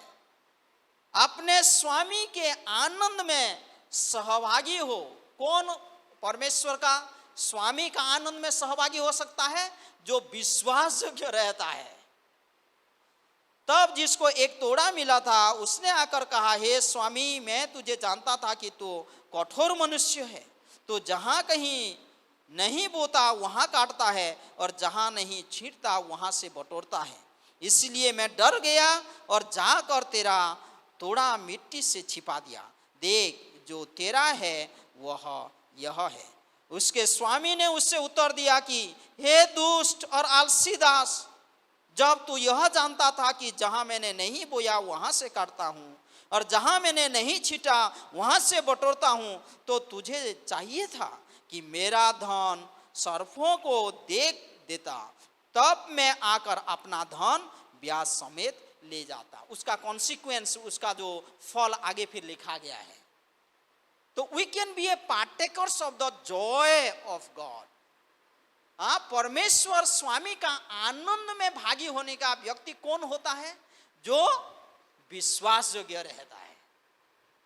Speaker 6: अपने स्वामी के आनंद में सहभागी हो। कौन परमेश्वर का स्वामी का आनंद में सहभागी हो सकता है? जो विश्वासयोग्य रहता है। तब जिसको 1 तोड़ा मिला था उसने आकर कहा, हे स्वामी, मैं तुझे जानता था कि तू कठोर मनुष्य है, तो जहाँ कहीं नहीं बोता वहाँ काटता है और जहाँ नहीं छींटता वहाँ से बटोरता है। इसलिए मैं डर गया और जाकर तेरा तोड़ा मिट्टी से छिपा दिया। देख, जो तेरा है वह यह है। उसके स्वामी ने उससे उत्तर दिया कि हे दुष्ट और आलसी दास, जब तू यह जानता था कि जहाँ मैंने नहीं बोया वहाँ से काटता हूँ और जहाँ मैंने नहीं छीटा वहाँ से बटोरता हूँ, तो तुझे चाहिए था कि मेरा धन सर्पों को दे देता, तब मैं आकर अपना धन ब्याज समेत ले जाता। उसका कॉन्सिक्वेंस, उसका जो फल आगे फिर लिखा गया है। तो we can be a partakers of the joy of God. परमेश्वर स्वामी का आनंद में भागी होने का व्यक्ति कौन होता है? जो विश्वास योग्य रहता है।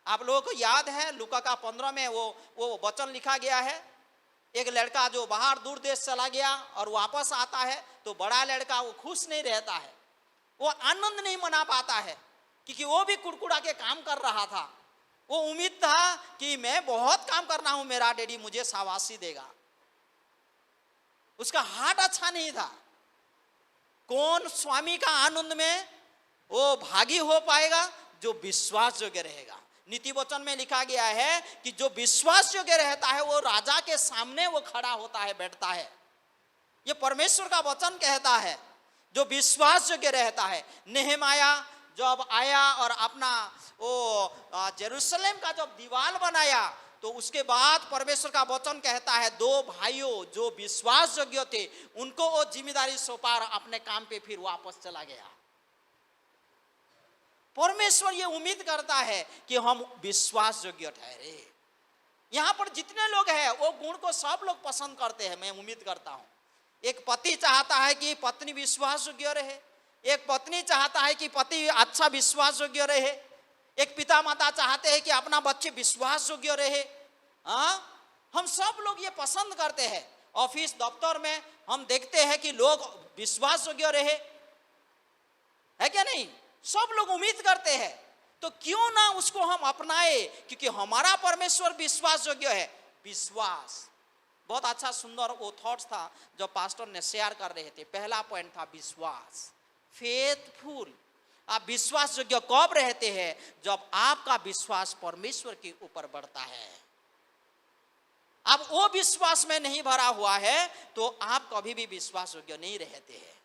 Speaker 6: आप लोगों को याद है लूका का 15 में वो वचन लिखा गया है, एक लड़का जो बाहर दूर देश चला गया और वापस आता है तो बड़ा लड़का वो खुश नहीं रहता है, वो आनंद नहीं मना पाता है, क्योंकि वो भी कुड़कुड़ा के काम कर रहा था। वो उम्मीद था कि मैं बहुत काम करना हूं, मेरा डैडी मुझे शाबाशी देगा। उसका हार्ट अच्छा नहीं था। कौन स्वामी का आनंद में वो भागी हो पाएगा? जो विश्वास योग्य रहेगा। नीति वचन में लिखा गया है कि जो विश्वास योग्य रहता है वो राजा के सामने वो खड़ा होता है, बैठता है। ये परमेश्वर का वचन कहता है, जो विश्वास योग्य रहता है। नेहमाया जब आया और अपना वो जेरूशलेम का जब दीवार बनाया, तो उसके बाद परमेश्वर का वचन कहता है 2 भाइयों जो विश्वास योग्य थे उनको वो जिम्मेदारी सौंपा और अपने काम पे फिर वापस चला गया। परमेश्वर ये उम्मीद करता है कि हम विश्वास योग्य ठहरे। यहाँ पर जितने लोग हैं वो गुण को सब लोग पसंद करते हैं, मैं उम्मीद करता हूँ। एक पति चाहता है कि पत्नी विश्वास योग्य रहे, एक पत्नी चाहता है कि पति अच्छा विश्वास योग्य रहे, एक पिता माता चाहते हैं कि अपना बच्चे विश्वास योग्य रहे। हम सब लोग ये पसंद करते हैं। ऑफिस दफ्तर में हम देखते हैं कि लोग विश्वास योग्य रहे, है क्या नहीं? सब लोग उम्मीद करते हैं, तो क्यों ना उसको हम अपनाए, क्योंकि हमारा परमेश्वर विश्वास योग्य है। विश्वास बहुत अच्छा सुंदर वो थॉट्स था जो पास्टर ने शेयर कर रहे थे। पहला पॉइंट था विश्वास, फेथफुल। आप विश्वास योग्य कब रहते हैं? जब आपका विश्वास परमेश्वर के ऊपर बढ़ता है। अब वो विश्वास में नहीं भरा हुआ है तो आप कभी भी विश्वास योग्य नहीं रहते हैं।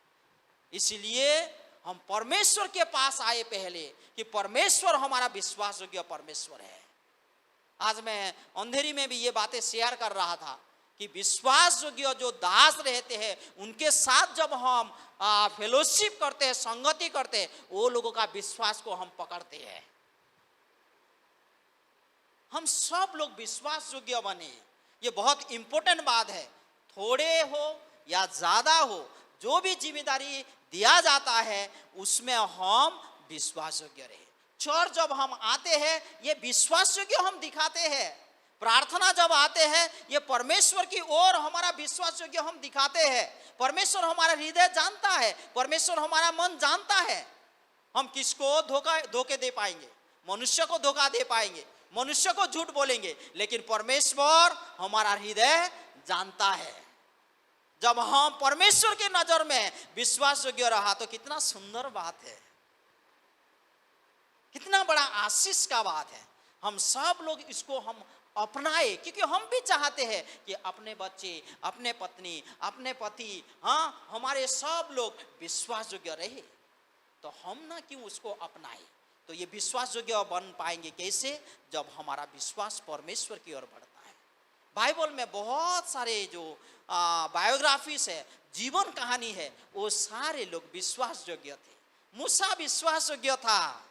Speaker 6: इसलिए हम परमेश्वर के पास आए पहले कि परमेश्वर हमारा विश्वास योग्य परमेश्वर है। आज मैं अंधेरी में भी ये बातें शेयर कर रहा था कि विश्वास योग्य जो दास रहते हैं उनके साथ जब हम फेलोशिप करते हैं, संगति करते हैं, वो लोगों का विश्वास को हम पकड़ते हैं। हम सब लोग विश्वास योग्य बने, ये बहुत इंपॉर्टेंट बात है। थोड़े हो या ज्यादा हो, जो भी जिम्मेदारी दिया जाता है उसमें हम विश्वास योग्य रहे। चर्च जब हम आते हैं ये विश्वास योग्य हम दिखाते हैं। प्रार्थना जब आते हैं, ये परमेश्वर की ओर हमारा विश्वास योग्य हम दिखाते हैं। परमेश्वर हमारा हृदय जानता है, परमेश्वर हमारा मन जानता है। हम किसको धोखे दे पाएंगे? मनुष्य को धोखा दे पाएंगे, मनुष्य को झूठ बोलेंगे, लेकिन परमेश्वर हमारा हृदय जानता है। जब हम परमेश्वर के नजर में विश्वास योग्य रहा तो कितना सुंदर बात है, कितना बड़ा आशीष का बात है। हम सब लोग इसको हम अपनाए, क्योंकि हम भी चाहते हैं कि अपने बच्चे, अपने पत्नी, अपने पति, हाँ, हमारे सब लोग विश्वास योग्य रहे। तो हम ना क्यों उसको अपनाए? तो ये विश्वास योग्य बन पाएंगे कैसे? जब हमारा विश्वास परमेश्वर की ओर बढ़ता है। बाइबल में बहुत सारे जो बायोग्राफीज है, जीवन कहानी है, वो सारे लोग विश्वास योग्य थे। मूसा विश्वास योग्य था,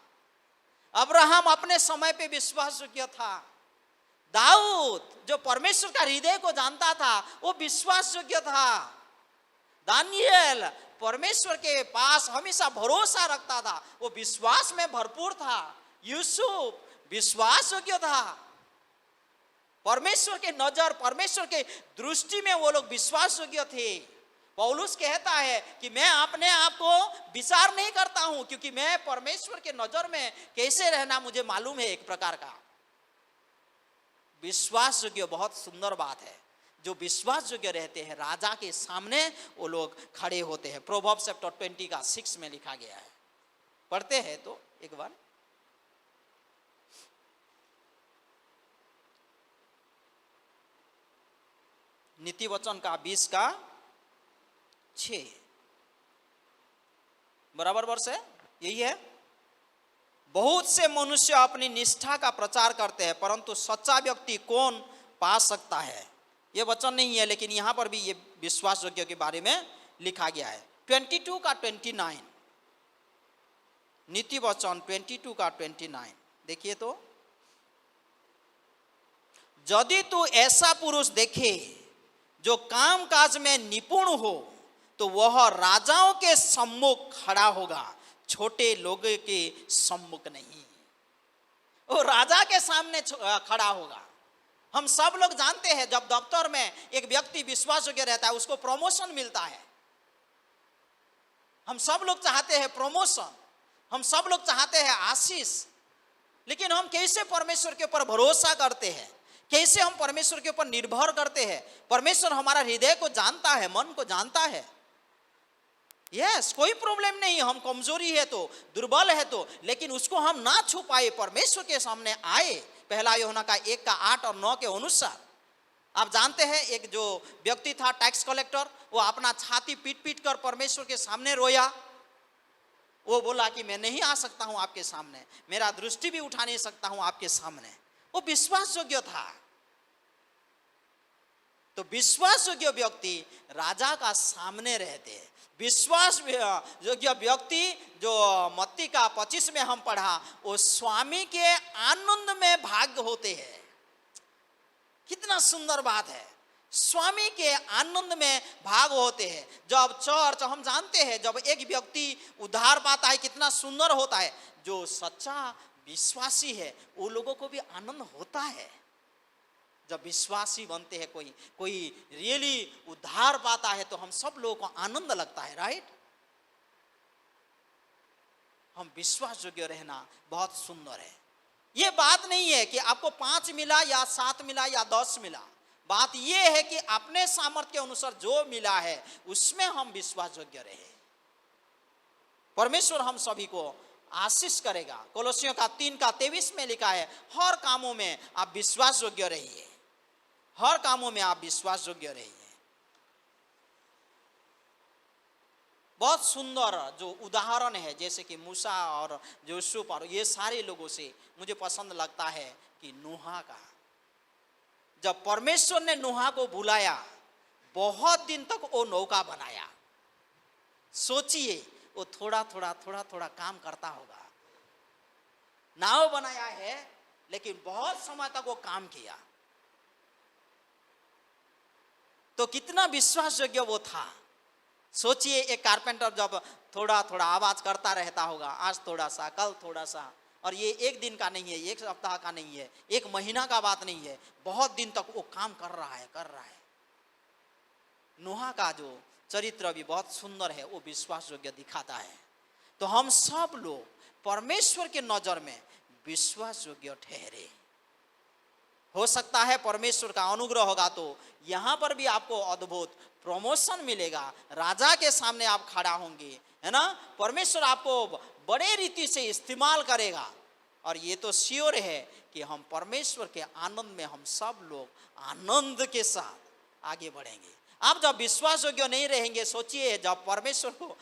Speaker 6: अब्राहम अपने समय पे विश्वास योग्य था, दाऊद जो परमेश्वर का हृदय को जानता था वो विश्वास योग्य था, दानियल परमेश्वर के पास हमेशा भरोसा रखता था, वो विश्वास में भरपूर था, यूसुफ विश्वास योग्य था। परमेश्वर के नजर, परमेश्वर के दृष्टि में वो लोग विश्वास योग्य थे। पौलुस कहता है कि मैं अपने आप को विचार नहीं करता हूं, क्योंकि मैं परमेश्वर के नजर में कैसे रहना मुझे मालूम है। एक प्रकार का विश्वास योग्य बहुत सुंदर बात है। जो विश्वास योग्य रहते हैं, राजा के सामने वो लोग खड़े होते हैं। प्रोवर्ब्स चैप्टर 20 का 6 में लिखा गया है, पढ़ते हैं तो एक बार। नीति वचन का 20 का 6 बराबर वर्ष है, यही है। बहुत से मनुष्य अपनी निष्ठा का प्रचार करते हैं, परंतु सच्चा व्यक्ति कौन पा सकता है? ये वचन नहीं है, लेकिन यहां पर भी ये विश्वास योग्य के बारे में लिखा गया है। 22 का 29, नीति वचन 22 का 29 देखिए तो। यदि तू ऐसा पुरुष देखे जो काम काज में निपुण हो, तो वह राजाओं के सम्मुख खड़ा होगा, छोटे लोगों के सम्मुख नहीं। वो राजा के सामने खड़ा होगा। हम सब लोग जानते हैं, जब दफ्तर में एक व्यक्ति विश्वास योग्य रहता है उसको प्रमोशन मिलता है। हम सब लोग चाहते हैं प्रमोशन, हम सब लोग चाहते हैं आशीष, लेकिन हम कैसे परमेश्वर के ऊपर भरोसा करते हैं, कैसे हम परमेश्वर के ऊपर निर्भर करते हैं? परमेश्वर हमारा हृदय को जानता है, मन को जानता है। यस, कोई प्रॉब्लम नहीं, हम कमजोरी है तो, दुर्बल है तो, लेकिन उसको हम ना छुपाए, परमेश्वर के सामने आए। पहला यूहन्ना का 1 का 8 और 9 के अनुसार। आप जानते हैं, एक जो व्यक्ति था टैक्स कलेक्टर, वो अपना छाती पीट पीट कर परमेश्वर के सामने रोया। वो बोला कि मैं नहीं आ सकता हूं आपके सामने, मेरा दृष्टि भी उठा नहीं सकता हूं आपके सामने। वो विश्वास योग्य था। तो विश्वास योग्य व्यक्ति राजा का सामने रहते हैं। विश्वास योग्य व्यक्ति जो मत्ती का 25 में हम पढ़ा, वो स्वामी के आनंद में भाग होते हैं। कितना सुंदर बात है, स्वामी के आनंद में भाग होते हैं। जब चर्च, हम जानते हैं जब एक व्यक्ति उद्धार पाता है कितना सुंदर होता है। जो सच्चा विश्वासी है वो लोगों को भी आनंद होता है। जब विश्वासी बनते हैं, कोई रियली उद्धार पाता है तो हम सब लोगों को आनंद लगता है, राइट। हम विश्वास योग्य रहना बहुत सुंदर है। ये बात नहीं है कि आपको 5 मिला या 7 मिला या 10 मिला। बात ये है कि अपने सामर्थ्य के अनुसार जो मिला है उसमें हम विश्वास योग्य रहे। परमेश्वर हम सभी को आशीष करेगा। कोलोसियों का 3 का 23 में लिखा है, हर कामों में आप विश्वास योग्य रहिए, हर कामों में आप विश्वास योग्य रहिए। बहुत सुंदर जो उदाहरण है, जैसे कि मूसा और यूसुफ और ये सारे लोगों से मुझे पसंद लगता है कि नूहा का, जब परमेश्वर ने नूहा को बुलाया, बहुत दिन तक वो नौका बनाया। सोचिए, वो थोड़ा थोड़ा काम करता होगा। नाव बनाया है, लेकिन बहुत समय तक वो काम किया। तो कितना विश्वास योग्य वो था। सोचिए, एक कारपेंटर जब थोड़ा आवाज करता रहता होगा, आज थोड़ा सा, कल थोड़ा सा, और ये एक दिन का नहीं है, एक सप्ताह का नहीं है, एक महीना का बात नहीं है, बहुत दिन तक वो काम कर रहा है। नूह का जो चरित्र भी बहुत सुंदर है, वो विश्वास योग्य दिखाता है। तो हम सब लोग परमेश्वर के नजर में विश्वास योग्य ठहरे। हो सकता है परमेश्वर का अनुग्रह होगा तो यहाँ पर भी आपको अद्भुत प्रमोशन मिलेगा, राजा के सामने आप खड़ा होंगे, है ना। परमेश्वर आपको बड़े रीति से इस्तेमाल करेगा। और ये तो श्योर है कि हम परमेश्वर के आनंद में हम सब लोग आनंद के साथ आगे बढ़ेंगे। आप जब विश्वास योग्य नहीं रहेंगे, सोचिए जब परमेश्वर को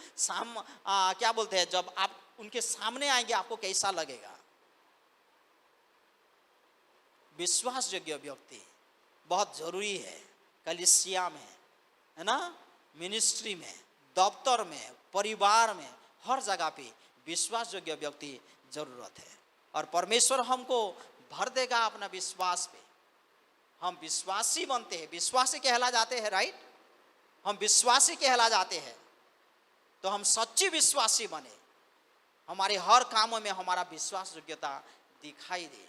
Speaker 6: क्या बोलते हैं, जब आप उनके सामने आएंगे आपको कैसा लगेगा। विश्वास योग्य व्यक्ति बहुत जरूरी है। कलीसिया में, है ना, मिनिस्ट्री में, दफ्तर में, परिवार में, हर जगह पे विश्वास योग्य व्यक्ति जरूरत है। और परमेश्वर हमको भर देगा अपना विश्वास पे। हम विश्वासी बनते हैं, विश्वासी कहला जाते हैं, राइट। हम विश्वासी कहला जाते हैं तो हम सच्ची विश्वासी बने, हमारे हर कामों में हमारा विश्वास योग्यता दिखाई दे।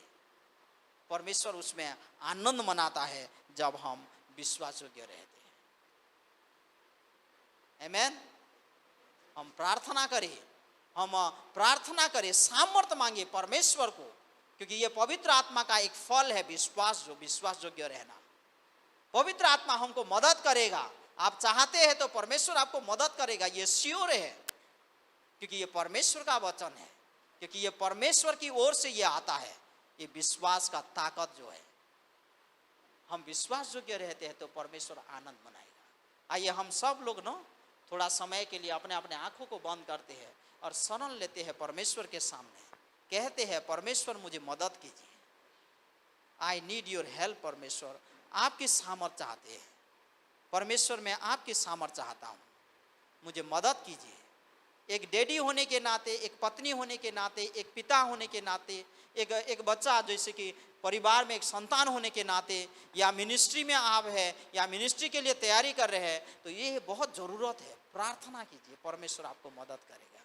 Speaker 6: परमेश्वर उसमें आनंद मनाता है जब हम विश्वास योग्य रहते हैं। आमेन। हम प्रार्थना करें, सामर्थ्य मांगे परमेश्वर को, क्योंकि ये पवित्र आत्मा का एक फल है विश्वास योग्य रहना। पवित्र आत्मा हमको मदद करेगा। आप चाहते हैं तो परमेश्वर आपको मदद करेगा, ये श्योर है, क्योंकि ये परमेश्वर का वचन है, क्योंकि ये परमेश्वर की ओर से ये आता है। ये विश्वास का ताकत जो है, हम विश्वास योग्य रहते हैं तो परमेश्वर आनंद मनाएगा। आइए हम सब लोग ना थोड़ा समय के लिए अपने अपने आंखों को बंद करते हैं और शरण लेते हैं परमेश्वर के सामने। कहते हैं परमेश्वर मुझे मदद कीजिए, आई नीड योर हेल्प। परमेश्वर आपकी सामर्थ चाहते हैं, परमेश्वर मैं आपकी सामर्थ चाहता हूँ, मुझे मदद कीजिए। एक डैडी होने के नाते, एक पत्नी होने के नाते, एक पिता होने के नाते, एक बच्चा जैसे कि परिवार में एक संतान होने के नाते, या मिनिस्ट्री में आप है या मिनिस्ट्री के लिए तैयारी कर रहे हैं, तो ये बहुत ज़रूरत है। प्रार्थना कीजिए, परमेश्वर आपको मदद करेगा,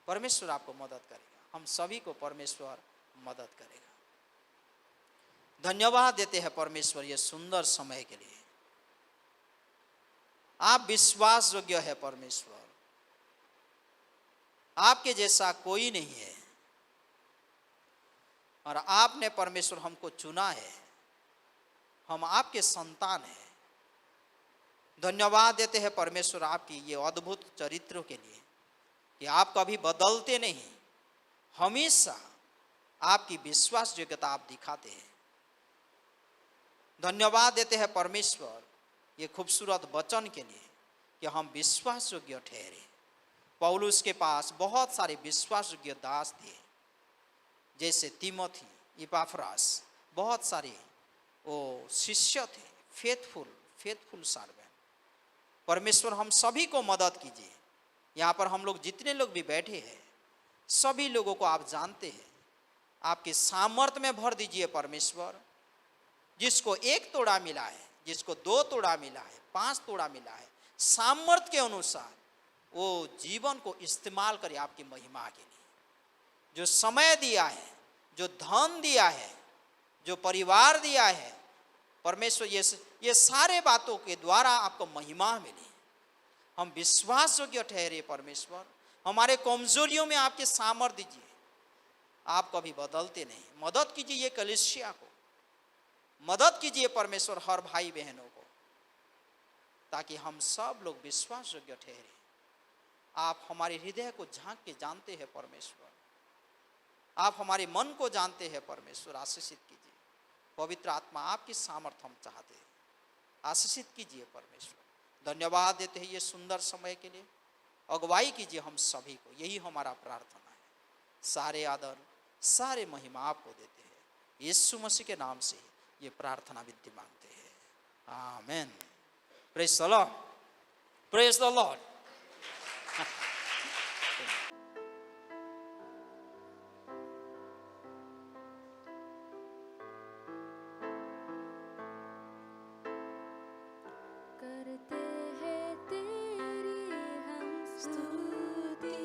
Speaker 6: परमेश्वर आपको मदद करेगा। हम सभी को परमेश्वर मदद करेगा। धन्यवाद देते हैं परमेश्वर ये सुंदर समय के लिए। आप विश्वास योग्य है परमेश्वर, आपके जैसा कोई नहीं है। और आपने परमेश्वर हमको चुना है, हम आपके संतान हैं। धन्यवाद देते हैं परमेश्वर आपकी ये अद्भुत चरित्रों के लिए कि आप कभी बदलते नहीं, हमेशा आपकी विश्वास योग्यता आप दिखाते हैं। धन्यवाद देते हैं परमेश्वर ये खूबसूरत वचन के लिए कि हम विश्वास योग्य ठहरे। पौलुस के पास बहुत सारे विश्वास योग्य दास थे, जैसे तिमोथी, इपाफ्रास, बहुत सारे वो शिष्य थे, फेथफुल सर्वेंट। परमेश्वर हम सभी को मदद कीजिए। यहाँ पर हम लोग जितने लोग भी बैठे हैं, सभी लोगों को आप जानते हैं, आपके सामर्थ्य में भर दीजिए परमेश्वर। जिसको 1 तोड़ा मिला है, जिसको 2 तोड़ा मिला है, 5 तोड़ा मिला है, सामर्थ्य के अनुसार वो जीवन को इस्तेमाल करे आपकी महिमा के लिए। जो समय दिया है, जो धन दिया है, जो परिवार दिया है, परमेश्वर ये सारे बातों के द्वारा आपको महिमा मिले। हम विश्वास योग्य ठहरे परमेश्वर। हमारे कमजोरियों में आपके सामर्थ्य दीजिए। आप कभी बदलते नहीं। मदद कीजिए ये कलीसिया को, मदद कीजिए परमेश्वर हर भाई बहनों को, ताकि हम सब लोग विश्वास योग्य ठहरे। आप हमारे हृदय को झांक के जानते हैं परमेश्वर, आप हमारे मन को जानते हैं परमेश्वर। आशीषित कीजिए पवित्र आत्मा, आपकी सामर्थ्य हम चाहते हैं, आशीषित कीजिए परमेश्वर। धन्यवाद देते हैं ये सुंदर समय के लिए। अगुवाई कीजिए हम सभी को, यही हमारा प्रार्थना है। सारे आदर, सारे महिमा आपको देते हैं, यीशु मसीह के नाम से ये प्रार्थना विनती मांगते हैं, आमीन। Praise the Lord, praise the Lord.
Speaker 2: करते हैं तेरी हम स्तुति,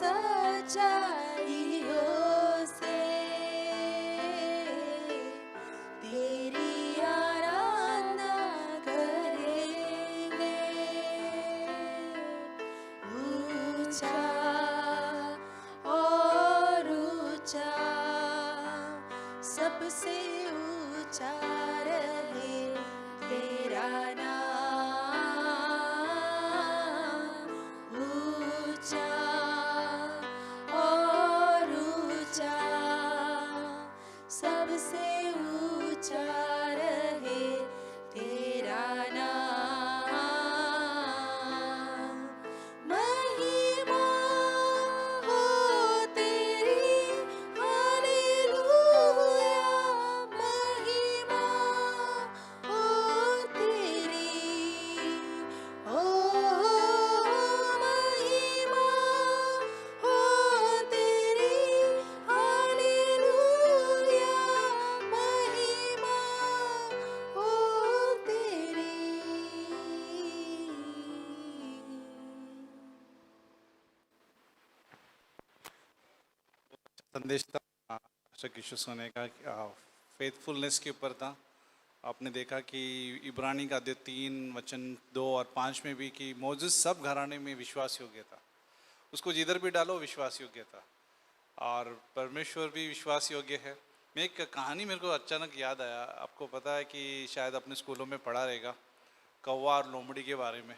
Speaker 2: सच्चाइयों से तेरी आराधना करेंगे। ऊंचा और ऊंचा, सबसे ऊंचा रहे तेरा नाम। ऊंचा और ऊंचा, सबसे ऊंचा रहे तेरा नाम। महिमा हो तेरी, हालेलुया। महिमा हो तेरी, ओ महिमा हो तेरी, हालेलुया। महिमा हो तेरी।
Speaker 5: संदेश था आशा किशोर सोने का फेथफुलनेस के ऊपर था। आपने देखा कि इब्रानी का अध्याय 3 वचन 2 और 5 में भी कि मोसेस सब घराने में विश्वास योग्य था, उसको जिधर भी डालो विश्वास योग्य था, और परमेश्वर भी विश्वास योग्य है। मैं एक कहानी मेरे को अचानक याद आया, आपको पता है कि शायद अपने स्कूलों में पढ़ा रहेगा कौवा और लोमड़ी के बारे में।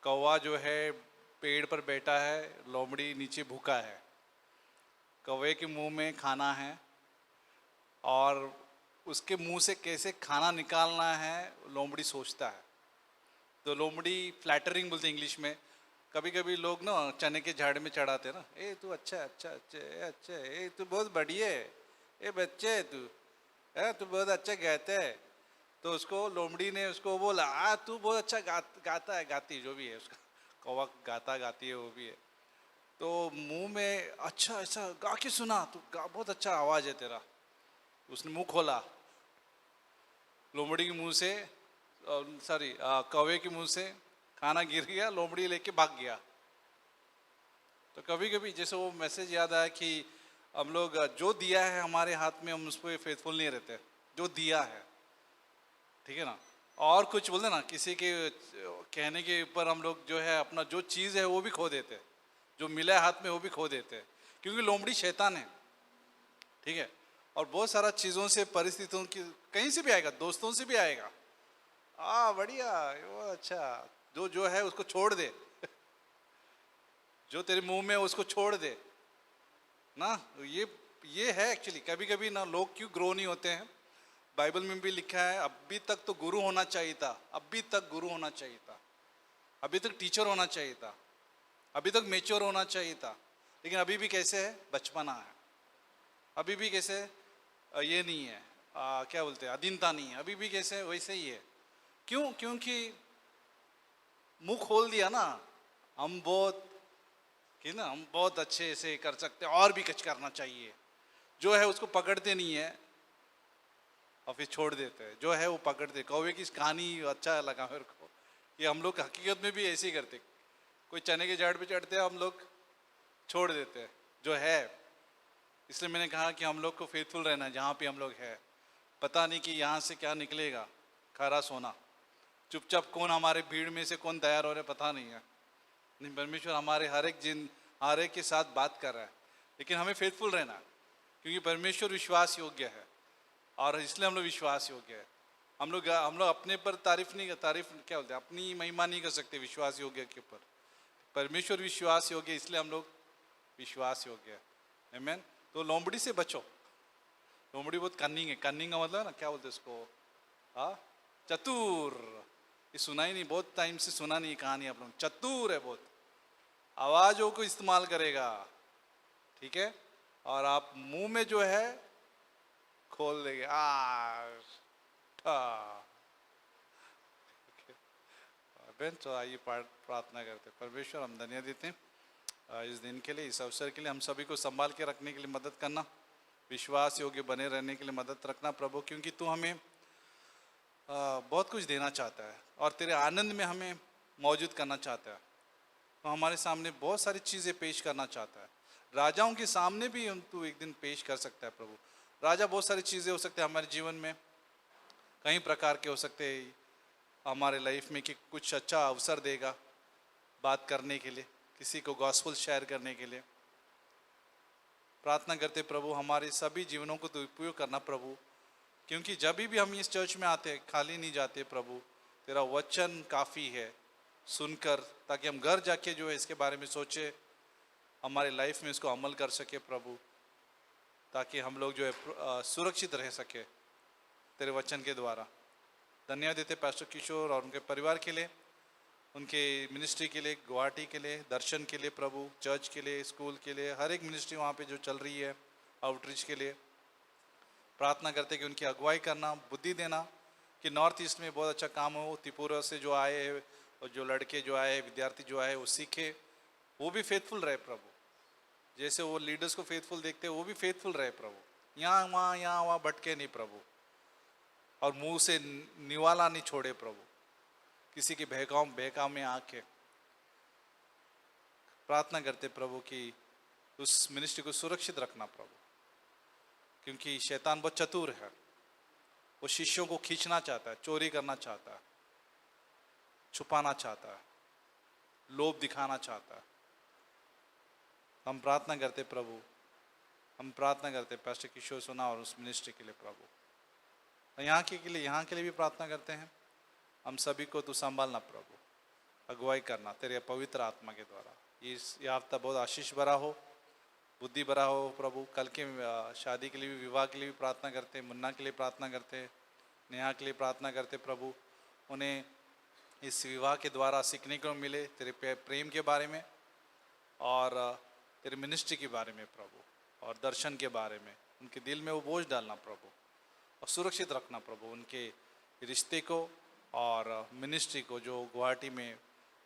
Speaker 5: कौवा जो है पेड़ पर बैठा है, लोमड़ी नीचे भूखा है। कौवे के मुंह में खाना है और उसके मुंह से कैसे खाना निकालना है लोमड़ी सोचता है। तो लोमड़ी फ्लैटरिंग बोलते इंग्लिश में, कभी कभी लोग ना चने के झाड़ में चढ़ाते ना, ए तू अच्छा अच्छा अच्छा अच्छा, ए तू बहुत बढ़िया है, ए बच्चे है तू, तू बहुत अच्छा गाता है। तो उसको लोमड़ी ने उसको बोला, तू बहुत अच्छा गाता है, गाती जो भी है उसका, कौवा गाता गाती है वो भी है। तो मुंह में अच्छा ऐसा गा के सुना, तू बहुत अच्छा आवाज़ है तेरा। उसने मुंह खोला, लोमड़ी के मुंह से सॉरी कौवे के मुंह से खाना गिर गया, लोमड़ी लेके भाग गया। तो कभी कभी जैसे वो मैसेज याद आया कि हम लोग जो दिया है हमारे हाथ में, हम उस पर फेथफुल नहीं रहते। जो दिया है, ठीक है ना, और कुछ बोलते ना, किसी के कहने के ऊपर हम लोग जो है अपना जो चीज़ है वो भी खो देते, जो मिला है हाथ में वो भी खो देते, क्योंकि लोमड़ी शैतान है, ठीक है। और बहुत सारा चीज़ों से, परिस्थितियों की, कहीं से भी आएगा, दोस्तों से भी आएगा, बढ़िया वो अच्छा, जो जो है उसको छोड़ दे जो तेरे मुंह में है उसको छोड़ दे ना। ये है एक्चुअली। कभी कभी ना लोग क्यों ग्रो नहीं होते हैं, बाइबल में भी लिखा है अभी तक तो गुरु होना चाहिए था, अभी तक गुरु होना चाहिए था, अभी तक टीचर होना चाहिए था, अभी तक मेच्योर होना चाहिए था, लेकिन अभी भी कैसे है, बचपना है। अभी भी कैसे ये नहीं है, क्या बोलते हैं, अधीनता नहीं है, अभी भी कैसे वैसे ही है। क्यों? क्योंकि मुंह खोल दिया ना, हम बहुत अच्छे से कर सकते हैं, और भी कुछ करना चाहिए, जो है उसको पकड़ते नहीं है और फिर छोड़ देते हैं। जो है वो पकड़ते। कौवे की कहानी अच्छा लगा मेरे को, ये हम लोग हकीकत में भी ऐसे ही करते। कोई चने के झाड़ पे चढ़ते हैं, हम लोग छोड़ देते हैं जो है। इसलिए मैंने कहा कि हम लोग को फेथफुल रहना है जहाँ पे हम लोग है। पता नहीं कि यहाँ से क्या निकलेगा, खरा सोना। चुपचाप कौन हमारे भीड़ में से कौन तैयार हो रहा है पता नहीं है। नहीं, परमेश्वर हमारे हर एक के साथ बात कर रहा है, लेकिन हमें फेथफुल रहना है, क्योंकि परमेश्वर विश्वास योग्य है, और इसलिए हम लोग विश्वास योग्य है। हम लोग अपने पर तारीफ क्या बोलते हैं, अपनी महिमा नहीं कर सकते विश्वास योग्य के ऊपर। परमेश्वर विश्वास योग्य, इसलिए हम लोग विश्वास योग्य है। आमीन। तो लोमड़ी से बचो। लोमड़ी बहुत कन्निंग है। कन्निंग का मतलब ना क्या बोलते हैं उसको, चतुर। ये सुना ही नहीं, बहुत टाइम से सुना नहीं कहानी आप लोग। चतुर है बहुत, आवाजों को इस्तेमाल करेगा, ठीक है, और आप मुंह में जो है खोल देंगे। तो आइए प्रार्थना करते। परमेश्वर, हम धन्यवाद देते हैं इस दिन के लिए, इस अवसर के लिए। हम सभी को संभाल के रखने के लिए मदद करना, विश्वास योग्य बने रहने के लिए मदद रखना प्रभु, क्योंकि तू हमें बहुत कुछ देना चाहता है और तेरे आनंद में हमें मौजूद करना चाहता है। वो हमारे सामने बहुत सारी चीज़ें पेश करना चाहता है। राजाओं के सामने भी हम तू एक दिन पेश कर सकता है प्रभु। राजा बहुत सारी चीज़ें हो सकते हैं हमारे जीवन में, कई प्रकार के हो सकते हैं हमारे लाइफ में, कि कुछ अच्छा अवसर देगा बात करने के लिए, किसी को गॉस्पेल शेयर करने के लिए। प्रार्थना करते प्रभु हमारे सभी जीवनों को तो उपयोग करना प्रभु, क्योंकि जब भी हम इस चर्च में आते खाली नहीं जाते प्रभु। तेरा वचन काफ़ी है सुनकर, ताकि हम घर जाके जो है इसके बारे में सोचे, हमारे लाइफ में इसको अमल कर सके प्रभु, ताकि हम लोग जो है सुरक्षित रह सके तेरे वचन के द्वारा। धन्यवाद देते पास्टर किशोर और उनके परिवार के लिए, उनके मिनिस्ट्री के लिए, गुवाहाटी के लिए, दर्शन के लिए प्रभु, चर्च के लिए, स्कूल के लिए, हर एक मिनिस्ट्री वहाँ पे जो चल रही है आउटरीच के लिए। प्रार्थना करते कि उनकी अगुवाई करना, बुद्धि देना, कि नॉर्थ ईस्ट में बहुत अच्छा काम हो। त्रिपुरा से जो आए हैं और जो लड़के जो आए, विद्यार्थी जो आए, वो सीखे, वो भी फेथफुल रहे प्रभु। जैसे वो लीडर्स को फेथफुल देखते हैं, वो भी फेथफुल रहे प्रभु। यहाँ वहाँ भटके नहीं प्रभु, और मुंह से निवाला नहीं छोड़े प्रभु, किसी के बहकाव में आके। प्रार्थना करते प्रभु कि उस मिनिस्ट्री को सुरक्षित रखना प्रभु, क्योंकि शैतान बहुत चतुर है। वो शिष्यों को खींचना चाहता है, चोरी करना चाहता है, छुपाना चाहता है, लोभ दिखाना चाहता है। हम प्रार्थना करते प्रभु, हम प्रार्थना करते पास्टर किशोर सोना और उस मिनिस्ट्री के लिए प्रभु। यहाँ के लिए भी प्रार्थना करते हैं। हम सभी को तू संभालना प्रभु, अगुवाई करना तेरे पवित्र आत्मा के द्वारा। ये हफ्ता बहुत आशीष भरा हो, बुद्धि भरा हो प्रभु। कल के शादी के लिए भी, विवाह के लिए भी प्रार्थना करते, मुन्ना के लिए प्रार्थना करते, नेहा के लिए प्रार्थना करते प्रभु। उन्हें इस विवाह के द्वारा सीखने को मिले तेरे प्रेम के बारे में, और तेरे मिनिस्ट्री के बारे में प्रभु, और दर्शन के बारे में। उनके दिल में वो बोझ डालना प्रभु, और सुरक्षित रखना प्रभु उनके रिश्ते को और मिनिस्ट्री को, जो गुवाहाटी में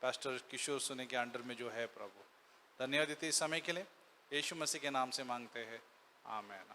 Speaker 5: पास्टर किशोर सोने के अंडर में जो है प्रभु। धन्यवाद देते इस समय के लिए, यीशु मसीह के नाम से मांगते हैं, आमीन।